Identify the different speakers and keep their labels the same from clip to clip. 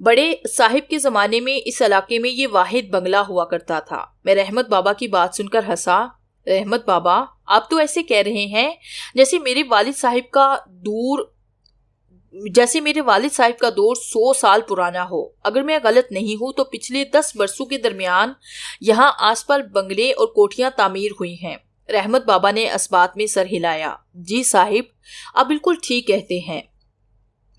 Speaker 1: بڑے صاحب کے زمانے میں اس علاقے میں یہ واحد بنگلہ ہوا کرتا تھا۔ میں رحمت بابا کی بات سن کر ہنسا۔ رحمت بابا، آپ تو ایسے کہہ رہے ہیں جیسے میرے والد صاحب کا دور 100 سال پرانا ہو۔ اگر میں غلط نہیں ہوں تو پچھلے 10 برسوں کے درمیان یہاں آس پاس بنگلے اور کوٹھیاں تعمیر ہوئی ہیں۔ رحمت بابا نے اس بات میں سر ہلایا۔ جی صاحب، آپ بالکل ٹھیک کہتے ہیں۔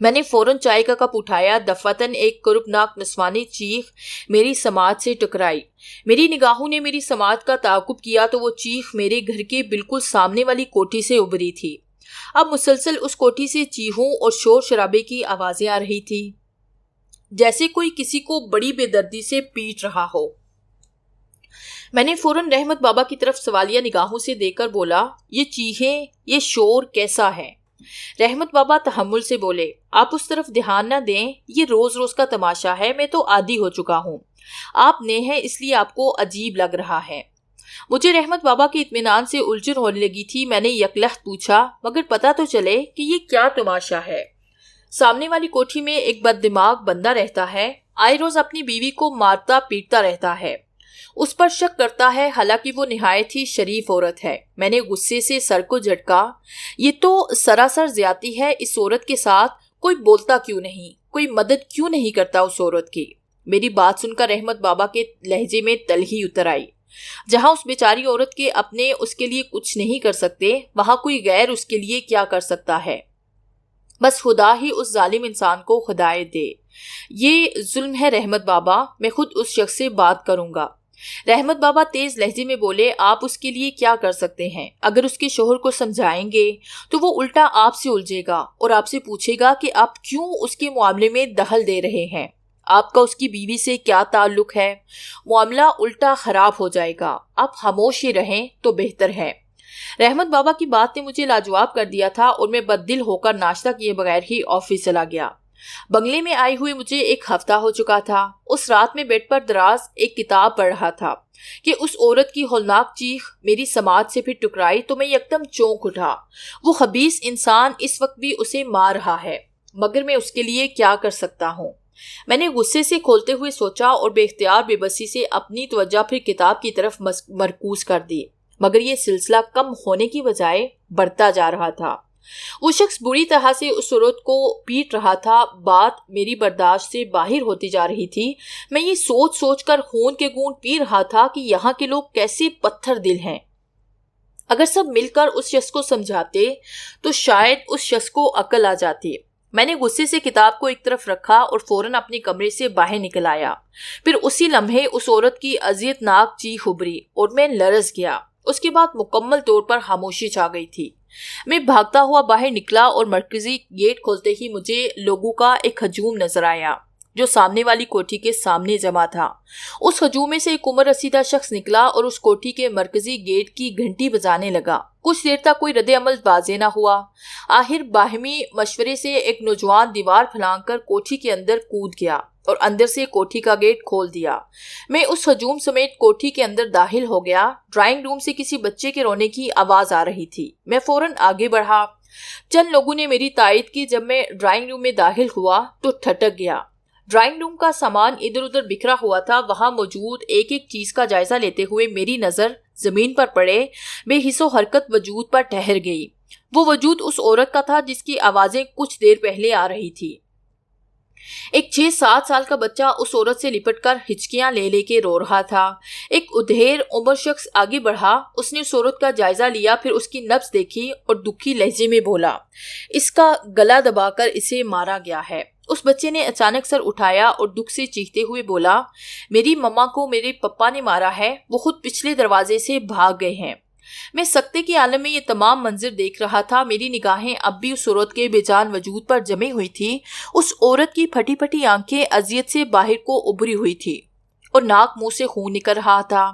Speaker 1: میں نے فوراً چائے کا کپ اٹھایا۔ دفعتاً ایک کربناک نسوانی چیخ میری سماعت سے ٹکرائی۔ میری نگاہوں نے میری سماعت کا تعاقب کیا تو وہ چیخ میرے گھر کے بالکل سامنے والی کوٹھی سے ابھری تھی۔ اب مسلسل اس کوٹھی سے چیخوں اور شور شرابے کی آوازیں آ رہی تھی، جیسے کوئی کسی کو بڑی بے دردی سے پیٹ رہا ہو۔ میں نے فوراً رحمت بابا کی طرف سوالیہ نگاہوں سے دیکھ کر بولا، یہ چیخیں، یہ شور کیسا ہے؟ رحمت بابا تحمل سے بولے، آپ اس طرف دھیان نہ دیں، یہ روز روز کا تماشا ہے، میں تو عادی ہو چکا ہوں۔ آپ نئے ہیں اس لیے آپ کو عجیب لگ رہا ہے۔ مجھے رحمت بابا کے اطمینان سے الجھن ہونے لگی تھی۔ میں نے یکلخت پوچھا، مگر پتا تو چلے کہ یہ کیا تماشا ہے؟ سامنے والی کوٹھی میں ایک بد دماغ بندہ رہتا ہے، آئے روز اپنی بیوی کو مارتا پیٹتا رہتا ہے، اس پر شک کرتا ہے، حالانکہ وہ نہایت ہی شریف عورت ہے۔ میں نے غصے سے سر کو جھٹکا۔ یہ تو سراسر زیادتی ہے، اس عورت کے ساتھ کوئی بولتا کیوں نہیں، کوئی مدد کیوں نہیں کرتا اس عورت کی؟ میری بات سن کر رحمت بابا کے لہجے میں تلخی اتر آئی۔ جہاں اس بیچاری عورت کے اپنے اس کے لیے کچھ نہیں کر سکتے، وہاں کوئی غیر اس کے لیے کیا کر سکتا ہے؟ بس خدا ہی اس ظالم انسان کو ہدایت دے۔ یہ ظلم ہے رحمت بابا، میں خود اس شخص سے بات کروں گا۔ رحمت بابا تیز لہجے میں بولے، آپ اس کے لیے کیا کر سکتے ہیں؟ اگر اس کے شوہر کو سمجھائیں گے تو وہ الٹا آپ سے الجھے گا اور آپ سے پوچھے گا کہ آپ کیوں اس کے معاملے میں دخل دے رہے ہیں۔ آپ کا اس کی بیوی سے کیا تعلق ہے؟ معاملہ الٹا خراب ہو جائے گا۔ آپ خاموش ہی رہیں تو بہتر ہے۔ رحمت بابا کی بات نے مجھے لاجواب کر دیا تھا اور میں بددل ہو کر ناشتہ کیے بغیر ہی آفس چلا گیا۔ بنگلے میں آئے ہوئے مجھے 1 ہفتہ ہو چکا تھا۔ اس رات میں بیڈ پر دراز ایک کتاب پڑھ رہا تھا کہ اس عورت کی ہولناک چیخ میری سماعت سے پھر ٹکرائی تو میں یکدم چونک اٹھا۔ وہ خبیث انسان اس وقت بھی اسے مار رہا ہے، مگر میں اس کے لیے کیا کر سکتا ہوں؟ میں نے غصے سے کھولتے ہوئے سوچا اور بے اختیار بے بسی سے اپنی توجہ پھر کتاب کی طرف مرکوز کر دی، مگر یہ سلسلہ کم ہونے کی بجائے بڑھتا جا رہا تھا۔ وہ شخص بری طرح سے اس عورت کو پیٹ رہا تھا۔ بات میری برداشت سے باہر ہوتی جا رہی تھی۔ میں یہ سوچ سوچ کر خون کے گھونٹ پی رہا تھا کہ یہاں کے لوگ کیسے پتھر دل ہیں۔ اگر سب مل کر اس شخص کو سمجھاتے تو شاید اس شخص کو عقل آ جاتی۔ میں نے غصے سے کتاب کو ایک طرف رکھا اور فوراً اپنے کمرے سے باہر نکل آیا۔ پھر اسی لمحے اس عورت کی اذیت ناک چیخ ابھری اور میں لرز گیا۔ اس کے بعد مکمل طور پر خاموشی چھا گئی تھی۔ میں بھاگتا ہوا باہر نکلا اور مرکزی گیٹ کھولتے ہی مجھے لوگوں کا ایک ہجوم نظر آیا جو سامنے والی کوٹھی کے سامنے جمع تھا۔ اس ہجوم میں سے ایک عمر رسیدہ شخص نکلا اور اس کوٹھی کے مرکزی گیٹ کی گھنٹی بجانے لگا۔ کچھ دیر تک کوئی رد عمل واضح نہ ہوا۔ آخر باہمی مشورے سے ایک نوجوان دیوار پھلانگ کر کوٹھی کے اندر کود گیا اور اندر سے کوٹھی کا گیٹ کھول دیا۔ میں اس ہجوم سمیت کوٹھی کے اندر داخل ہو گیا۔ ڈرائنگ روم سے کسی بچے کے رونے کی آواز آ رہی تھی۔ میں فوراً آگے بڑھا۔ چند لوگوں نے میری تائید کی۔ جب میں ڈرائنگ روم میں داخل ہوا تو ٹھٹک گیا۔ ڈرائنگ روم کا سامان ادھر ادھر بکھرا ہوا تھا۔ وہاں موجود ایک ایک چیز کا جائزہ لیتے ہوئے میری نظر زمین پر پڑے بے حس و حرکت وجود پر ٹھہر گئی۔ وہ وجود اس عورت کا تھا جس کی آوازیں کچھ دیر پہلے آ رہی تھی۔ ایک 6-7 سال کا بچہ اس عورت سے لپٹ کر ہچکیاں لے لے کے رو رہا تھا۔ ایک ادھیر عمر شخص آگے بڑھا۔ اس نے اس عورت کا جائزہ لیا، پھر اس کی نبض دیکھی اور دکھی لہجے میں بولا، اس کا گلا دبا کر اسے مارا گیا ہے۔ اس بچے نے اچانک سر اٹھایا اور دکھ سے چیختے ہوئے بولا، میری مما کو میرے پپا نے مارا ہے، وہ خود پچھلے دروازے سے بھاگ گئے ہیں۔ میں سکتے کے عالم میں یہ تمام منظر دیکھ رہا تھا۔ میری نگاہیں اب بھی اس عورت کے بے جان وجود پر جمی ہوئی تھی۔ اس عورت کی پھٹی پھٹی آنکھیں اذیت سے باہر کو ابھری ہوئی تھی اور ناک منہ سے خون نکل رہا تھا۔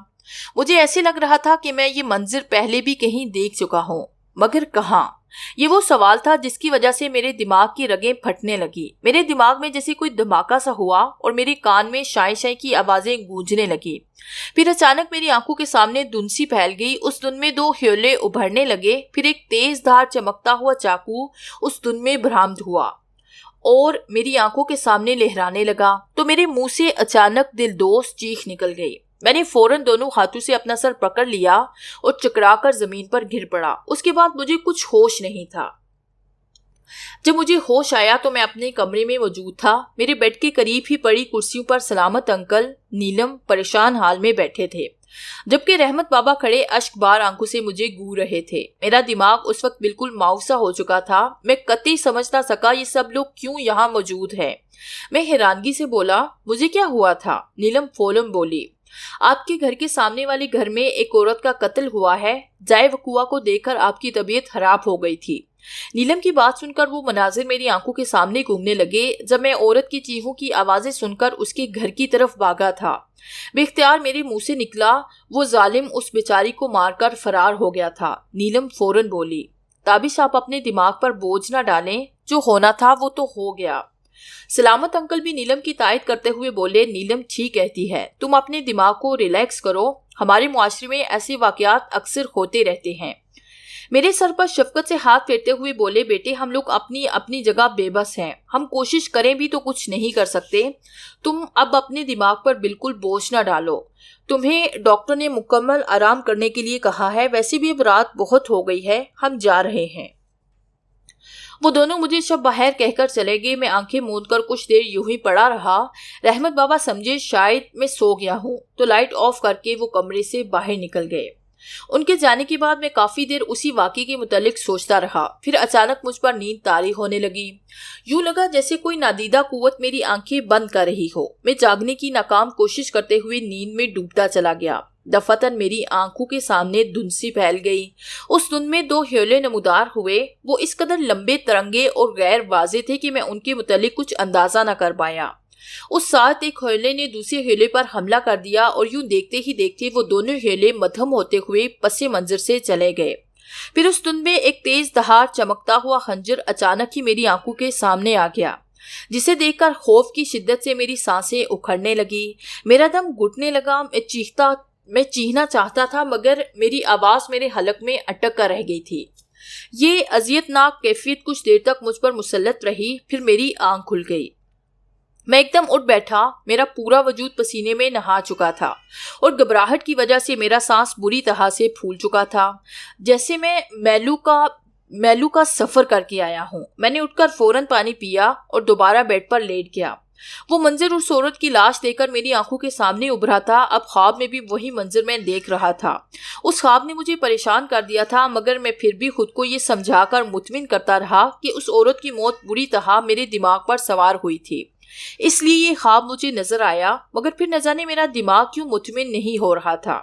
Speaker 1: مجھے ایسے لگ رہا تھا کہ میں یہ منظر پہلے بھی کہیں دیکھ چکا ہوں، مگر کہاں؟ یہ وہ سوال تھا جس کی وجہ سے میرے دماغ کی رگیں پھٹنے لگی۔ میرے دماغ میں جیسے کوئی دھماکہ سا ہوا اور میرے کان میں شائیں شائیں کی آوازیں گونجنے لگی۔ پھر اچانک میری آنکھوں کے سامنے دھن سی پھیل گئی۔ اس دھن میں 2 ہیولے ابھرنے لگے۔ پھر ایک تیز دھار چمکتا ہوا چاقو اس دھن میں برآمد ہوا اور میری آنکھوں کے سامنے لہرانے لگا تو میرے منہ سے اچانک دل دوست چیخ نکل گئی۔ میں نے فوراً دونوں ہاتھوں سے اپنا سر پکڑ لیا اور چکرا کر زمین پر گر پڑا۔ اس کے بعد مجھے کچھ ہوش نہیں تھا۔ جب مجھے ہوش آیا تو میں اپنے کمرے میں موجود تھا۔ میرے بیڈ کے قریب ہی پڑی کرسیوں پر سلامت انکل، نیلم پریشان حال میں بیٹھے تھے، جبکہ رحمت بابا کھڑے اشک بار آنکھوں سے مجھے گو رہے تھے۔ میرا دماغ اس وقت بالکل ماؤسا ہو چکا تھا۔ میں قطعی سمجھ نہ سکا یہ سب لوگ کیوں یہاں موجود ہیں۔ میں حیرانگی سے بولا، مجھے کیا ہوا تھا؟ نیلم فوراً بولی، آپ کے گھر کے سامنے والے گھر میں ایک عورت کا قتل ہوا ہے۔ جائے وقوع کو دیکھ کر آپ کی طبیعت خراب ہو گئی تھی۔ نیلم کی بات سن کر وہ مناظر میری آنکھوں کے سامنے گھومنے لگے جب میں عورت کی چیخوں کی آوازیں سن کر اس کے گھر کی طرف بھاگا تھا۔ بے اختیار میرے منہ سے نکلا، وہ ظالم اس بیچاری کو مار کر فرار ہو گیا تھا۔ نیلم فوراً بولی، تابش آپ اپنے دماغ پر بوجھ نہ ڈالیں، جو ہونا تھا وہ تو ہو گیا۔ سلامت انکل بھی نیلم کی تائید کرتے ہوئے بولے، نیلم ٹھیک کہتی ہے، تم اپنے دماغ کو ریلیکس کرو، ہمارے معاشرے میں ایسے واقعات اکثر ہوتے رہتے ہیں۔ میرے سر پر شفقت سے ہاتھ پھیرتے ہوئے بولے، بیٹے ہم لوگ اپنی اپنی جگہ بے بس ہیں، ہم کوشش کریں بھی تو کچھ نہیں کر سکتے۔ تم اب اپنے دماغ پر بالکل بوجھ نہ ڈالو، تمہیں ڈاکٹر نے مکمل آرام کرنے کے لیے کہا ہے، ویسے بھی اب رات بہت ہو گئی ہے، ہم جا رہے ہیں۔ وہ دونوں مجھے شب بخیر کہہ کر چلے گئے۔ میں آنکھیں موند کر کچھ دیر یوں ہی پڑا رہا۔ رحمت بابا سمجھے شاید میں سو گیا ہوں تو لائٹ آف کر کے وہ کمرے سے باہر نکل گئے۔ ان کے جانے کے بعد میں کافی دیر اسی واقعے کے متعلق سوچتا رہا۔ پھر اچانک مجھ پر نیند طاری ہونے لگی۔ یوں لگا جیسے کوئی نادیدہ قوت میری آنکھیں بند کر رہی ہو۔ میں جاگنے کی ناکام کوشش کرتے ہوئے نیند میں ڈوبتا چلا گیا۔ دفعتاً میری آنکھوں کے سامنے دھند سی پھیل گئی۔ اس دھند میں دو ہیولے نمودار ہوئے۔ وہ اس قدر لمبے، ترنگے اور غیر واضح تھے کہ میں ان کے متعلق کچھ اندازہ نہ کر پایا۔ اس ساتھ ایک ہیولے نے دوسرے ہیولے پر حملہ کر دیا اور یوں دیکھتے ہی دیکھتے وہ دونوں ہیولے مدھم ہوتے ہوئے پس منظر سے چلے گئے۔ پھر اس دھند میں ایک تیز دھار چمکتا ہوا خنجر اچانک ہی میری آنکھوں کے سامنے آ گیا، جسے دیکھ کر خوف کی شدت سے میری سانسیں اکھڑنے لگی، میرا دم گھٹنے لگا۔ میں چیخنا چاہتا تھا مگر میری آواز میرے حلق میں اٹک کر رہ گئی تھی۔ یہ اذیت ناک کیفیت کچھ دیر تک مجھ پر مسلط رہی، پھر میری آنکھ کھل گئی۔ میں ایک دم اٹھ بیٹھا، میرا پورا وجود پسینے میں نہا چکا تھا اور گھبراہٹ کی وجہ سے میرا سانس بری طرح سے پھول چکا تھا، جیسے میں میلو کا سفر کر کے آیا ہوں۔ میں نے اٹھ کر فوراً پانی پیا اور دوبارہ بیڈ پر لیٹ گیا۔ وہ منظر اس عورت کی لاش دیکھ کر میری آنکھوں کے سامنے ابھرا تھا۔ اب خواب میں بھی وہی منظر میں دیکھ رہا تھا۔ اس خواب نے مجھے پریشان کر دیا تھا، مگر میں پھر بھی خود کو یہ سمجھا کر مطمئن کرتا رہا کہ اس عورت کی موت بری طرح میرے دماغ پر سوار ہوئی تھی، اس لیے یہ خواب مجھے نظر آیا۔ مگر پھر نہ جانے میرا دماغ کیوں مطمئن نہیں ہو رہا تھا۔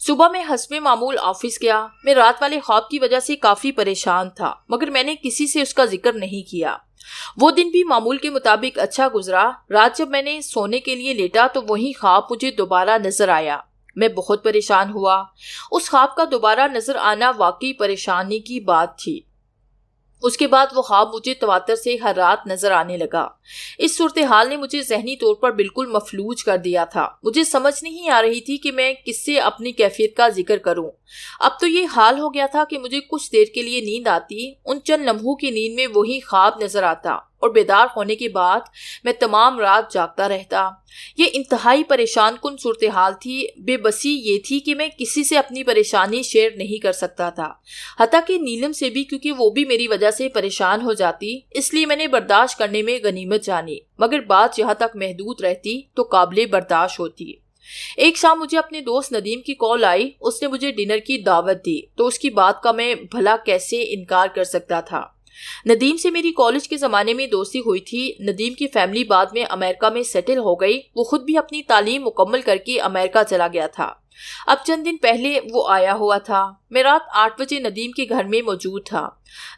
Speaker 1: صبح میں حسب معمول آفس گیا۔ میں رات والے خواب کی وجہ سے کافی پریشان تھا، مگر میں نے کسی سے اس کا ذکر نہیں کیا۔ وہ دن بھی معمول کے مطابق اچھا گزرا۔ رات جب میں نے سونے کے لیے لیٹا تو وہی خواب مجھے دوبارہ نظر آیا۔ میں بہت پریشان ہوا۔ اس خواب کا دوبارہ نظر آنا واقعی پریشانی کی بات تھی۔ اس کے بعد وہ خواب مجھے تواتر سے ہر رات نظر آنے لگا۔ اس صورتحال نے مجھے ذہنی طور پر بالکل مفلوج کر دیا تھا۔ مجھے سمجھ نہیں آ رہی تھی کہ میں کس سے اپنی کیفیت کا ذکر کروں۔ اب تو یہ حال ہو گیا تھا کہ مجھے کچھ دیر کے لیے نیند آتی، ان چند لمحوں کی نیند میں وہی خواب نظر آتا اور بیدار ہونے کے بعد میں تمام رات جاگتا رہتا۔ یہ انتہائی پریشان کن صورتحال تھی۔ بے بسی یہ تھی کہ میں کسی سے اپنی پریشانی شیئر نہیں کر سکتا تھا، حتیٰ کہ نیلم سے بھی، کیونکہ وہ بھی میری وجہ سے پریشان ہو جاتی۔ اس لیے میں نے برداشت کرنے میں غنیمت جانی، مگر بات جہاں تک محدود رہتی تو قابل برداشت ہوتی۔ ایک شام مجھے اپنے دوست ندیم کی کال آئی۔ اس نے مجھے ڈنر کی دعوت دی تو اس کی بات کا میں بھلا کیسے انکار کر سکتا تھا۔ ندیم سے میری کالج کے زمانے میں دوستی ہوئی تھی۔ ندیم کی فیملی بعد میں امریکہ میں سیٹل ہو گئی۔ وہ خود بھی اپنی تعلیم مکمل کر کے امریکہ چلا گیا تھا۔ اب چند دن پہلے وہ آیا ہوا تھا۔ میں رات 8 بجے ندیم کے گھر میں موجود تھا۔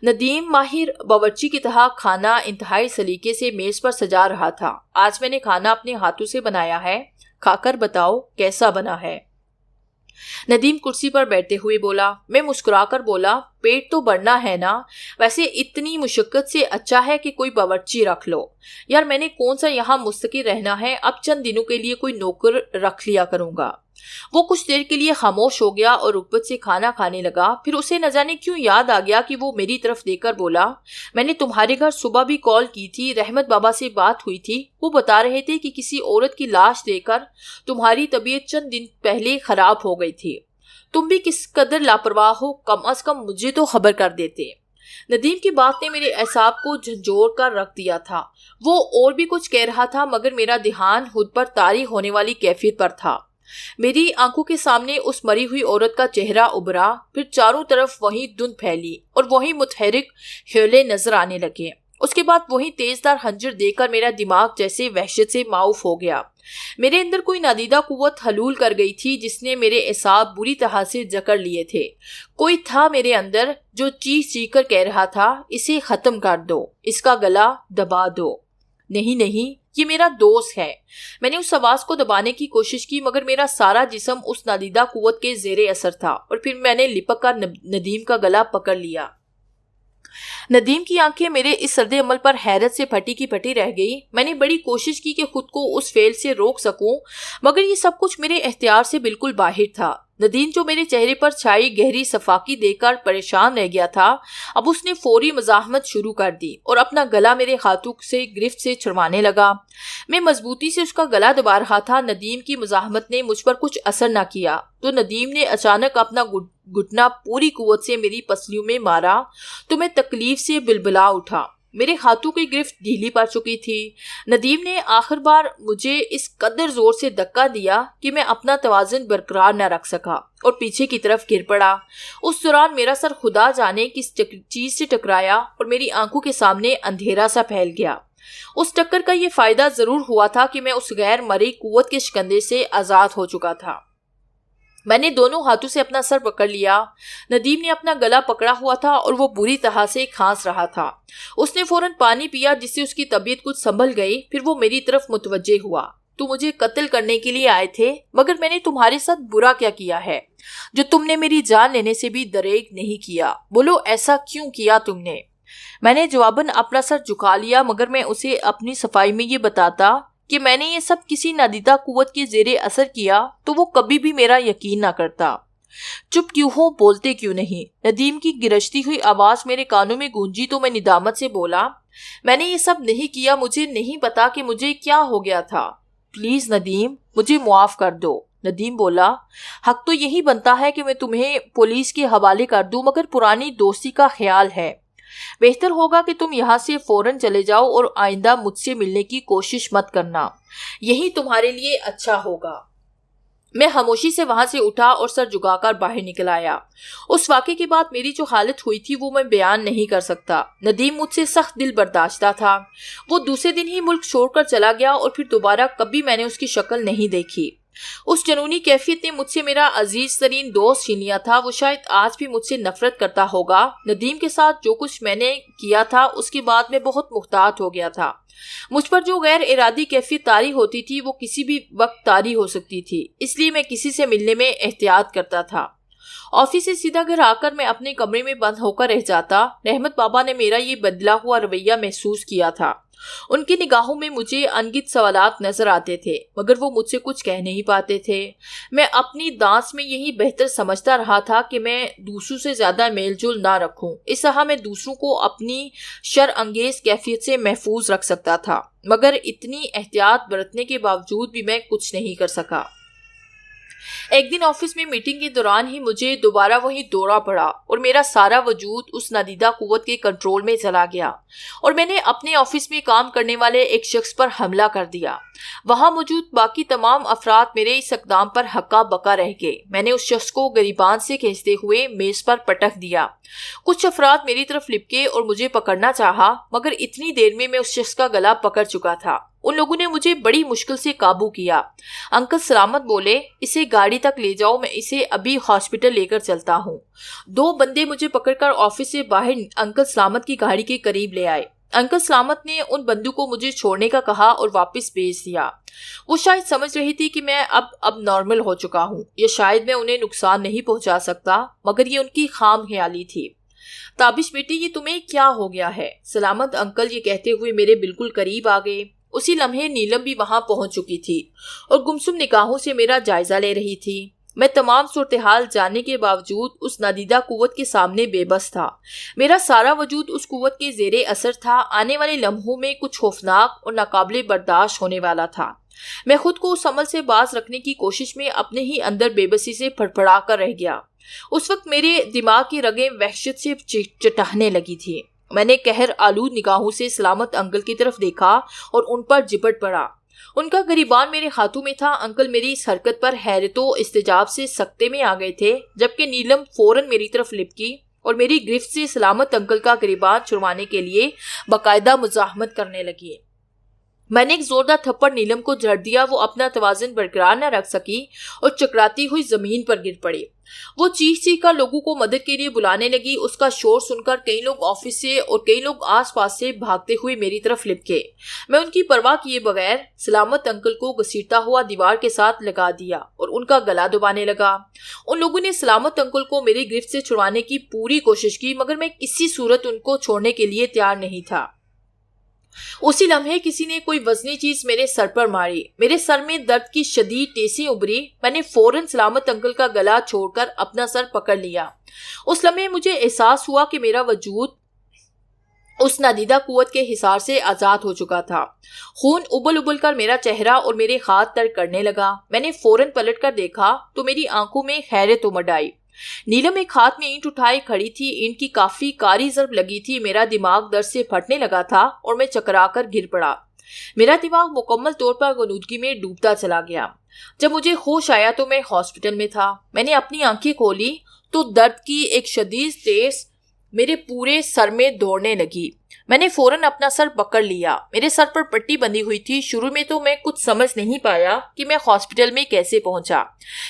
Speaker 1: ندیم ماہر باورچی کی طرح کھانا انتہائی سلیقے سے میز پر سجا رہا تھا۔ آج میں نے کھانا اپنے ہاتھوں سے بنایا ہے، کھا کر بتاؤ کیسا بنا ہے۔ ندیم کرسی پر بیٹھتے ہوئے بولا۔ میں مسکرا کر بولا، پیٹ تو بڑھنا ہے نا، ویسے اتنی مشقت سے اچھا ہے کہ کوئی باورچی رکھ لو۔ یار میں نے کون سا یہاں مستقل رہنا ہے، اب چند دنوں کے لیے کوئی نوکر رکھ لیا کروں گا۔ وہ کچھ دیر کے لیے خاموش ہو گیا اور رغبت سے کھانا کھانے لگا۔ پھر اسے نہ جانے کیوں یاد آ گیا کہ وہ میری طرف دیکھ کر بولا، میں نے تمہارے گھر صبح بھی کال کی تھی، رحمت بابا سے بات ہوئی تھی، وہ بتا رہے تھے کہ کسی عورت کی لاش دے کر تمہاری طبیعت چند دن پہلے خراب ہو گئی تھی۔ تم بھی کس قدر لاپرواہ ہو، کم از کم مجھے تو خبر کر دیتے۔ ندیم کی بات نے میرے اعصاب کو جھنجھوڑ کر رکھ دیا تھا۔ وہ اور بھی کچھ کہہ رہا تھا مگر میرا دھیان خود پر طاری ہونے والی کیفیت پر تھا۔ میری آنکھوں کے سامنے اس مری ہوئی عورت کا چہرہ ابھرا، پھر چاروں طرف وہی دھند پھیلی اور وہی متحرک شعلے نظر آنے لگے۔ اس کے بعد وہی تیزدار خنجر دیکھ کر میرا دماغ جیسے وحشت سے معاف ہو گیا۔ میرے اندر کوئی نادیدہ قوت حلول کر گئی تھی جس نے میرے اعصاب بری طرح سے جکڑ لیے تھے۔ کوئی تھا میرے اندر جو چیخ چیخ کر کہہ رہا تھا، اسے ختم کر دو، اس کا گلا دبا دو۔ نہیں نہیں، یہ میرا دوست ہے۔ میں نے اس آواز کو دبانے کی کوشش کی مگر میرا سارا جسم اس نادیدہ قوت کے زیر اثر تھا اور پھر میں نے لپک کر ندیم کا گلا پکڑ لیا۔ ندیم کی آنکھیں میرے اس سرد عمل پر حیرت سے پھٹی کی پھٹی رہ گئی۔ میں نے بڑی کوشش کی کہ خود کو اس فعل سے روک سکوں مگر یہ سب کچھ میرے اختیار سے بالکل باہر تھا۔ ندیم جو میرے چہرے پر چھائی گہری صفاقی دیکھ کر پریشان رہ گیا تھا، اب اس نے فوری مزاحمت شروع کر دی اور اپنا گلا میرے ہاتھوں سے گرفت سے چھڑوانے لگا۔ میں مضبوطی سے اس کا گلا دبا رہا تھا۔ ندیم کی مزاحمت نے مجھ پر کچھ اثر نہ کیا تو ندیم نے اچانک اپنا گھٹنا پوری قوت سے میری پسلیوں میں مارا تو میں تکلیف سے بلبلا اٹھا۔ میرے ہاتھوں کی گرفت ڈھیلی پڑ چکی تھی۔ ندیم نے آخر بار مجھے اس قدر زور سے دھکا دیا کہ میں اپنا توازن برقرار نہ رکھ سکا اور پیچھے کی طرف گر پڑا۔ اس دوران میرا سر خدا جانے کس چیز سے ٹکرایا اور میری آنکھوں کے سامنے اندھیرا سا پھیل گیا۔ اس ٹکر کا یہ فائدہ ضرور ہوا تھا کہ میں اس غیر مرئی قوت کے شکنجے سے آزاد ہو چکا تھا۔ میں نے دونوں ہاتھوں سے اپنا سر پکڑ لیا۔ ندیم نے اپنا گلا پکڑا ہوا تھا اور وہ بری طرح سے کھانس رہا تھا۔ اس نے فوراً پانی پیا جس سے اس کی طبیعت کچھ سنبھل گئی۔ پھر وہ میری طرف متوجہ ہوا۔ تو مجھے قتل کرنے کے لیے آئے تھے مگر میں نے تمہارے ساتھ برا کیا کیا ہے جو تم نے میری جان لینے سے بھی دریغ نہیں کیا؟ بولو ایسا کیوں کیا تم نے؟ میں نے جواباً اپنا سر جھکا لیا مگر میں اسے اپنی صفائی میں یہ بتاتا کہ میں نے یہ سب کسی نادیدہ قوت کے زیر اثر کیا تو وہ کبھی بھی میرا یقین نہ کرتا۔ چپ کیوں ہو، بولتے کیوں نہیں؟ ندیم کی گرجتی ہوئی آواز میرے کانوں میں گونجی تو میں ندامت سے بولا، میں نے یہ سب نہیں کیا، مجھے نہیں پتا کہ مجھے کیا ہو گیا تھا۔ پلیز ندیم، مجھے معاف کر دو۔ ندیم بولا، حق تو یہی بنتا ہے کہ میں تمہیں پولیس کے حوالے کر دوں مگر پرانی دوستی کا خیال ہے۔ بہتر ہوگا کہ تم یہاں سے فوراً چلے جاؤ اور آئندہ مجھ سے ملنے کی کوشش مت کرنا، یہی تمہارے لیے اچھا ہوگا۔ میں خاموشی سے وہاں سے اٹھا اور سر جھکا کر باہر نکل آیا۔ اس واقعے کے بعد میری جو حالت ہوئی تھی وہ میں بیان نہیں کر سکتا۔ ندیم مجھ سے سخت دل برداشتہ تھا۔ وہ دوسرے دن ہی ملک چھوڑ کر چلا گیا اور پھر دوبارہ کبھی میں نے اس کی شکل نہیں دیکھی۔ اس جنونی کیفیت نے مجھ سے میرا عزیز ترین دوست چھین لیا تھا۔ وہ شاید آج بھی مجھ سے نفرت کرتا ہوگا۔ ندیم کے ساتھ جو کچھ میں نے کیا تھا اس کے بعد میں بہت محتاط ہو گیا تھا۔ مجھ پر جو غیر ارادی کیفیت طاری ہوتی تھی وہ کسی بھی وقت طاری ہو سکتی تھی، اس لیے میں کسی سے ملنے میں احتیاط کرتا تھا۔ آفس سے سیدھا گھر آ کر میں اپنے کمرے میں بند ہو کر رہ جاتا۔ رحمت بابا نے میرا یہ بدلا ہوا رویہ محسوس کیا تھا۔ ان کی نگاہوں میں مجھے انگت سوالات نظر آتے تھے مگر وہ مجھ سے کچھ کہہ نہیں پاتے تھے۔ میں اپنی دانس میں یہی بہتر سمجھتا رہا تھا کہ میں دوسروں سے زیادہ میل جول نہ رکھوں، اس طرح میں دوسروں کو اپنی شر انگیز کیفیت سے محفوظ رکھ سکتا تھا مگر اتنی احتیاط برتنے کے باوجود بھی میں کچھ نہیں کر سکا۔ ایک دن آفس میں میٹنگ کے دوران ہی مجھے دوبارہ وہی دورہ پڑا اور میرا سارا وجود اس نادیدہ قوت کے کنٹرول میں چلا گیا اور میں نے اپنے آفس میں کام کرنے والے ایک شخص پر حملہ کر دیا۔ وہاں موجود باقی تمام افراد میرے اس اقدام پر ہکا بکا رہ گئے۔ میں نے اس شخص کو گریبان سے کھینچتے ہوئے میز پر پٹک دیا۔ کچھ افراد میری طرف لپکے اور مجھے پکڑنا چاہا مگر اتنی دیر میں اس شخص کا گلا پکڑ چکا تھا۔ ان لوگوں نے مجھے بڑی مشکل سے قابو کیا۔ انکل سلامت بولے، اسے گاڑی تک لے جاؤ، میں اسے ابھی ہاسپٹل لے کر چلتا ہوں۔ 2 بندے مجھے پکڑ کر آفس سے باہر انکل سلامت کی گاڑی کے قریب لے آئے۔ انکل سلامت نے ان بندوں کو مجھے چھوڑنے کا کہا اور واپس بھیج دیا۔ وہ شاید سمجھ رہی تھی کہ میں اب نارمل ہو چکا ہوں یا شاید میں انہیں نقصان نہیں پہنچا سکتا مگر یہ ان کی خام خیالی تھی۔ تابش بیٹی، یہ تمہیں کیا ہو گیا ہے؟ سلامت انکل یہ کہتے ہوئے میرے بالکل قریب آ گئے۔ اسی لمحے نیلم بھی وہاں پہنچ چکی تھی اور گمسم نگاہوں سے میرا جائزہ لے رہی تھی۔ میں تمام صورتحال جاننے کے باوجود اس نادیدہ قوت کے سامنے بے بس تھا۔ میرا سارا وجود اس قوت کے زیر اثر تھا۔ آنے والے لمحوں میں کچھ خوفناک اور ناقابل برداشت ہونے والا تھا۔ میں خود کو اس عمل سے باز رکھنے کی کوشش میں اپنے ہی اندر بے بسی سے پھڑپھڑا کر رہ گیا۔ اس وقت میرے دماغ کی رگیں وحشت سے چٹہنے لگی تھی۔ میں نے قہر آلود نگاہوں سے سلامت انکل کی طرف دیکھا اور ان پر جپٹ پڑا۔ ان کا گریبان میرے ہاتھوں میں تھا۔ انکل میری اس حرکت پر حیرت و استعجاب سے سکتے میں آ گئے تھے، جبکہ نیلم فوراً میری طرف لپکی اور میری گرفت سے سلامت انکل کا گریبان چھڑوانے کے لیے باقاعدہ مزاحمت کرنے لگی۔ میں نے ایک زوردار تھپڑ نیلم کو جھڑ دیا۔ وہ اپنا توازن برقرار نہ رکھ سکی اور چکراتی ہوئی زمین پر گر پڑی۔ وہ چیخ چیخ کر لوگوں کو مدد کے لیے بلانے لگی۔ اس کا شور سن کر کئی لوگ آفس سے اور کئی لوگ آس پاس سے بھاگتے ہوئے میری طرف لپکے۔ میں ان کی پرواہ کیے بغیر سلامت انکل کو گھسیٹتا ہوا دیوار کے ساتھ لگا دیا اور ان کا گلا دبانے لگا۔ ان لوگوں نے سلامت انکل کو میری گرفت سے چھڑوانے کی پوری کوشش کی، مگر میں کسی صورت ان کو چھوڑنے کے لیے تیار نہیں تھا۔ اسی لمحے کسی نے کوئی وزنی چیز میرے سر پر ماری۔ میرے سر میں درد کی شدید ٹیسیں ابھری۔ میں نے فوراً سلامت انکل کا گلا چھوڑ کر اپنا سر پکڑ لیا۔ اس لمحے مجھے احساس ہوا کہ میرا وجود اس نادیدہ قوت کے حصار سے آزاد ہو چکا تھا۔ خون ابل ابل کر میرا چہرہ اور میرے ہاتھ تر کرنے لگا۔ میں نے فوراً پلٹ کر دیکھا تو میری آنکھوں میں حیرت امڑ آئی۔ نیلم ایک ہاتھ میں اینٹ اٹھائے کھڑی تھی۔ اینٹ کی کافی کاری ضرب لگی تھی۔ میرا دماغ درد سے پھٹنے لگا تھا اور میں چکرا کر گر پڑا۔ میرا دماغ مکمل طور پر غنودگی میں ڈوبتا چلا گیا۔ جب مجھے ہوش آیا تو میں ہاسپٹل میں تھا۔ میں نے اپنی آنکھیں کھولی تو درد کی ایک شدید تیز میرے پورے سر میں دوڑنے لگی۔ میں نے فوراً اپنا سر پکڑ لیا۔ میرے سر پر پٹی بندھی ہوئی تھی۔ شروع میں تو میں کچھ سمجھ نہیں پایا کہ میں ہاسپٹل میں کیسے پہنچا۔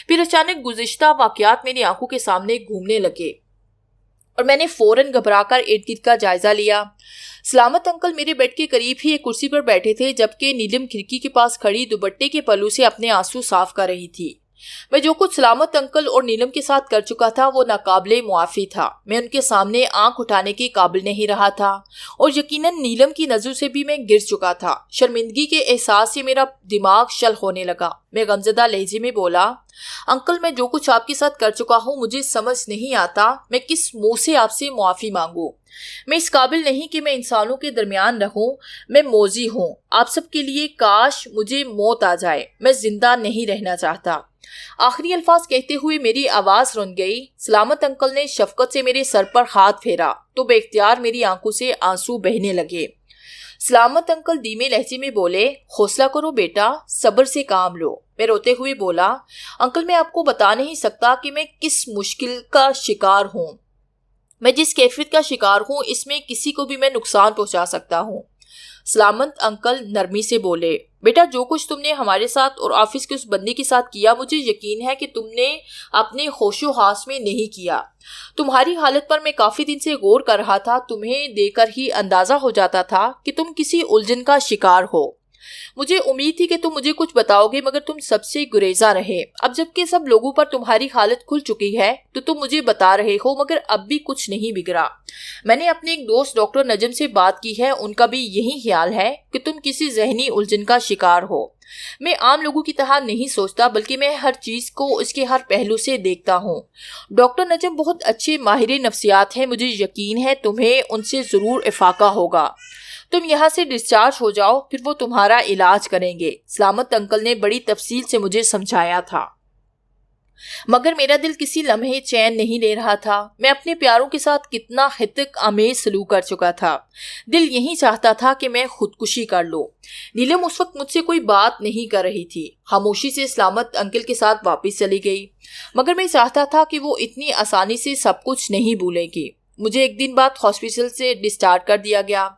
Speaker 1: پھر اچانک گزشتہ واقعات میری آنکھوں کے سامنے گھومنے لگے اور میں نے فوراً گھبرا کر ارد گرد کا جائزہ لیا۔ سلامت انکل میرے بیڈ کے قریب ہی ایک کرسی پر بیٹھے تھے، جبکہ نیلم کھڑکی کے پاس کھڑی دوپٹے کے پلو سے اپنے آنسو صاف کر رہی تھی۔ میں جو کچھ سلامت انکل اور نیلم کے ساتھ کر چکا تھا وہ ناقابل معافی تھا۔ میں ان کے سامنے آنکھ اٹھانے کے قابل نہیں رہا تھا اور یقیناً نیلم کی نظروں سے بھی میں گر چکا تھا۔ شرمندگی کے احساس سے میرا دماغ شل ہونے لگا۔ میں غمزدہ لہجے میں بولا، انکل میں جو کچھ آپ کے ساتھ کر چکا ہوں مجھے سمجھ نہیں آتا میں کس منہ سے آپ سے معافی مانگوں۔ میں اس قابل نہیں کہ میں انسانوں کے درمیان رہوں۔ میں موذی ہوں۔ آپ سب کے لیے کاش مجھے موت آ جائے۔ میں زندہ نہیں رہنا چاہتا۔ آخری الفاظ کہتے ہوئے میری آواز رن گئی۔ سلامت انکل نے شفقت سے میرے سر پر ہاتھ پھیرا تو بے اختیار میری آنکھوں سے آنسو بہنے لگے۔ سلامت انکل دھیمے لہجے میں بولے، حوصلہ کرو بیٹا، صبر سے کام لو۔ میں روتے ہوئے بولا، انکل میں آپ کو بتا نہیں سکتا کہ میں کس مشکل کا شکار ہوں۔ میں جس کیفیت کا شکار ہوں اس میں کسی کو بھی میں نقصان پہنچا سکتا ہوں۔ سلامت انکل نرمی سے بولے، بیٹا جو کچھ تم نے ہمارے ساتھ اور آفس کے اس بندے کے ساتھ کیا مجھے یقین ہے کہ تم نے اپنے ہوش و حواس میں نہیں کیا۔ تمہاری حالت پر میں کافی دن سے غور کر رہا تھا۔ تمہیں دیکھ کر ہی اندازہ ہو جاتا تھا کہ تم کسی الجھن کا شکار ہو۔ مجھے امید تھی کہ تم مجھے کچھ بتاؤ گے مگر تم سب سے گریزاں رہے۔ اب جب کہ سب لوگوں پر تمہاری حالت کھل چکی ہے تو تم مجھے بتا رہے ہو مگر اب بھی کچھ نہیں بگڑا۔ میں نے اپنے ایک دوست ڈاکٹر نجم سے بات کی ہے، ان کا بھی یہی خیال ہے کہ تم کسی ذہنی الجھن کا شکار ہو۔ میں عام لوگوں کی طرح نہیں سوچتا بلکہ میں ہر چیز کو اس کے ہر پہلو سے دیکھتا ہوں۔ ڈاکٹر نجم بہت اچھے ماہر نفسیات ہیں، مجھے یقین ہے تمہیں ان سے ضرور افاقہ ہوگا۔ تم یہاں سے ڈسچارج ہو جاؤ پھر وہ تمہارا علاج کریں گے۔ سلامت انکل نے بڑی تفصیل سے مجھے سمجھایا تھا مگر میرا دل کسی لمحے چین نہیں لے رہا تھا۔ میں اپنے پیاروں کے ساتھ کتنا خطک آمیز سلوک کر چکا تھا۔ دل یہی چاہتا تھا کہ میں خودکشی کر لوں۔ نیلم اس وقت مجھ سے کوئی بات نہیں کر رہی تھی۔ خاموشی سے سلامت انکل کے ساتھ واپس چلی گئی مگر میں چاہتا تھا کہ وہ اتنی آسانی سے سب کچھ نہیں بھولے گی۔ مجھے ایک دن بعد ہاسپٹل سے ڈسچارج کر دیا گیا۔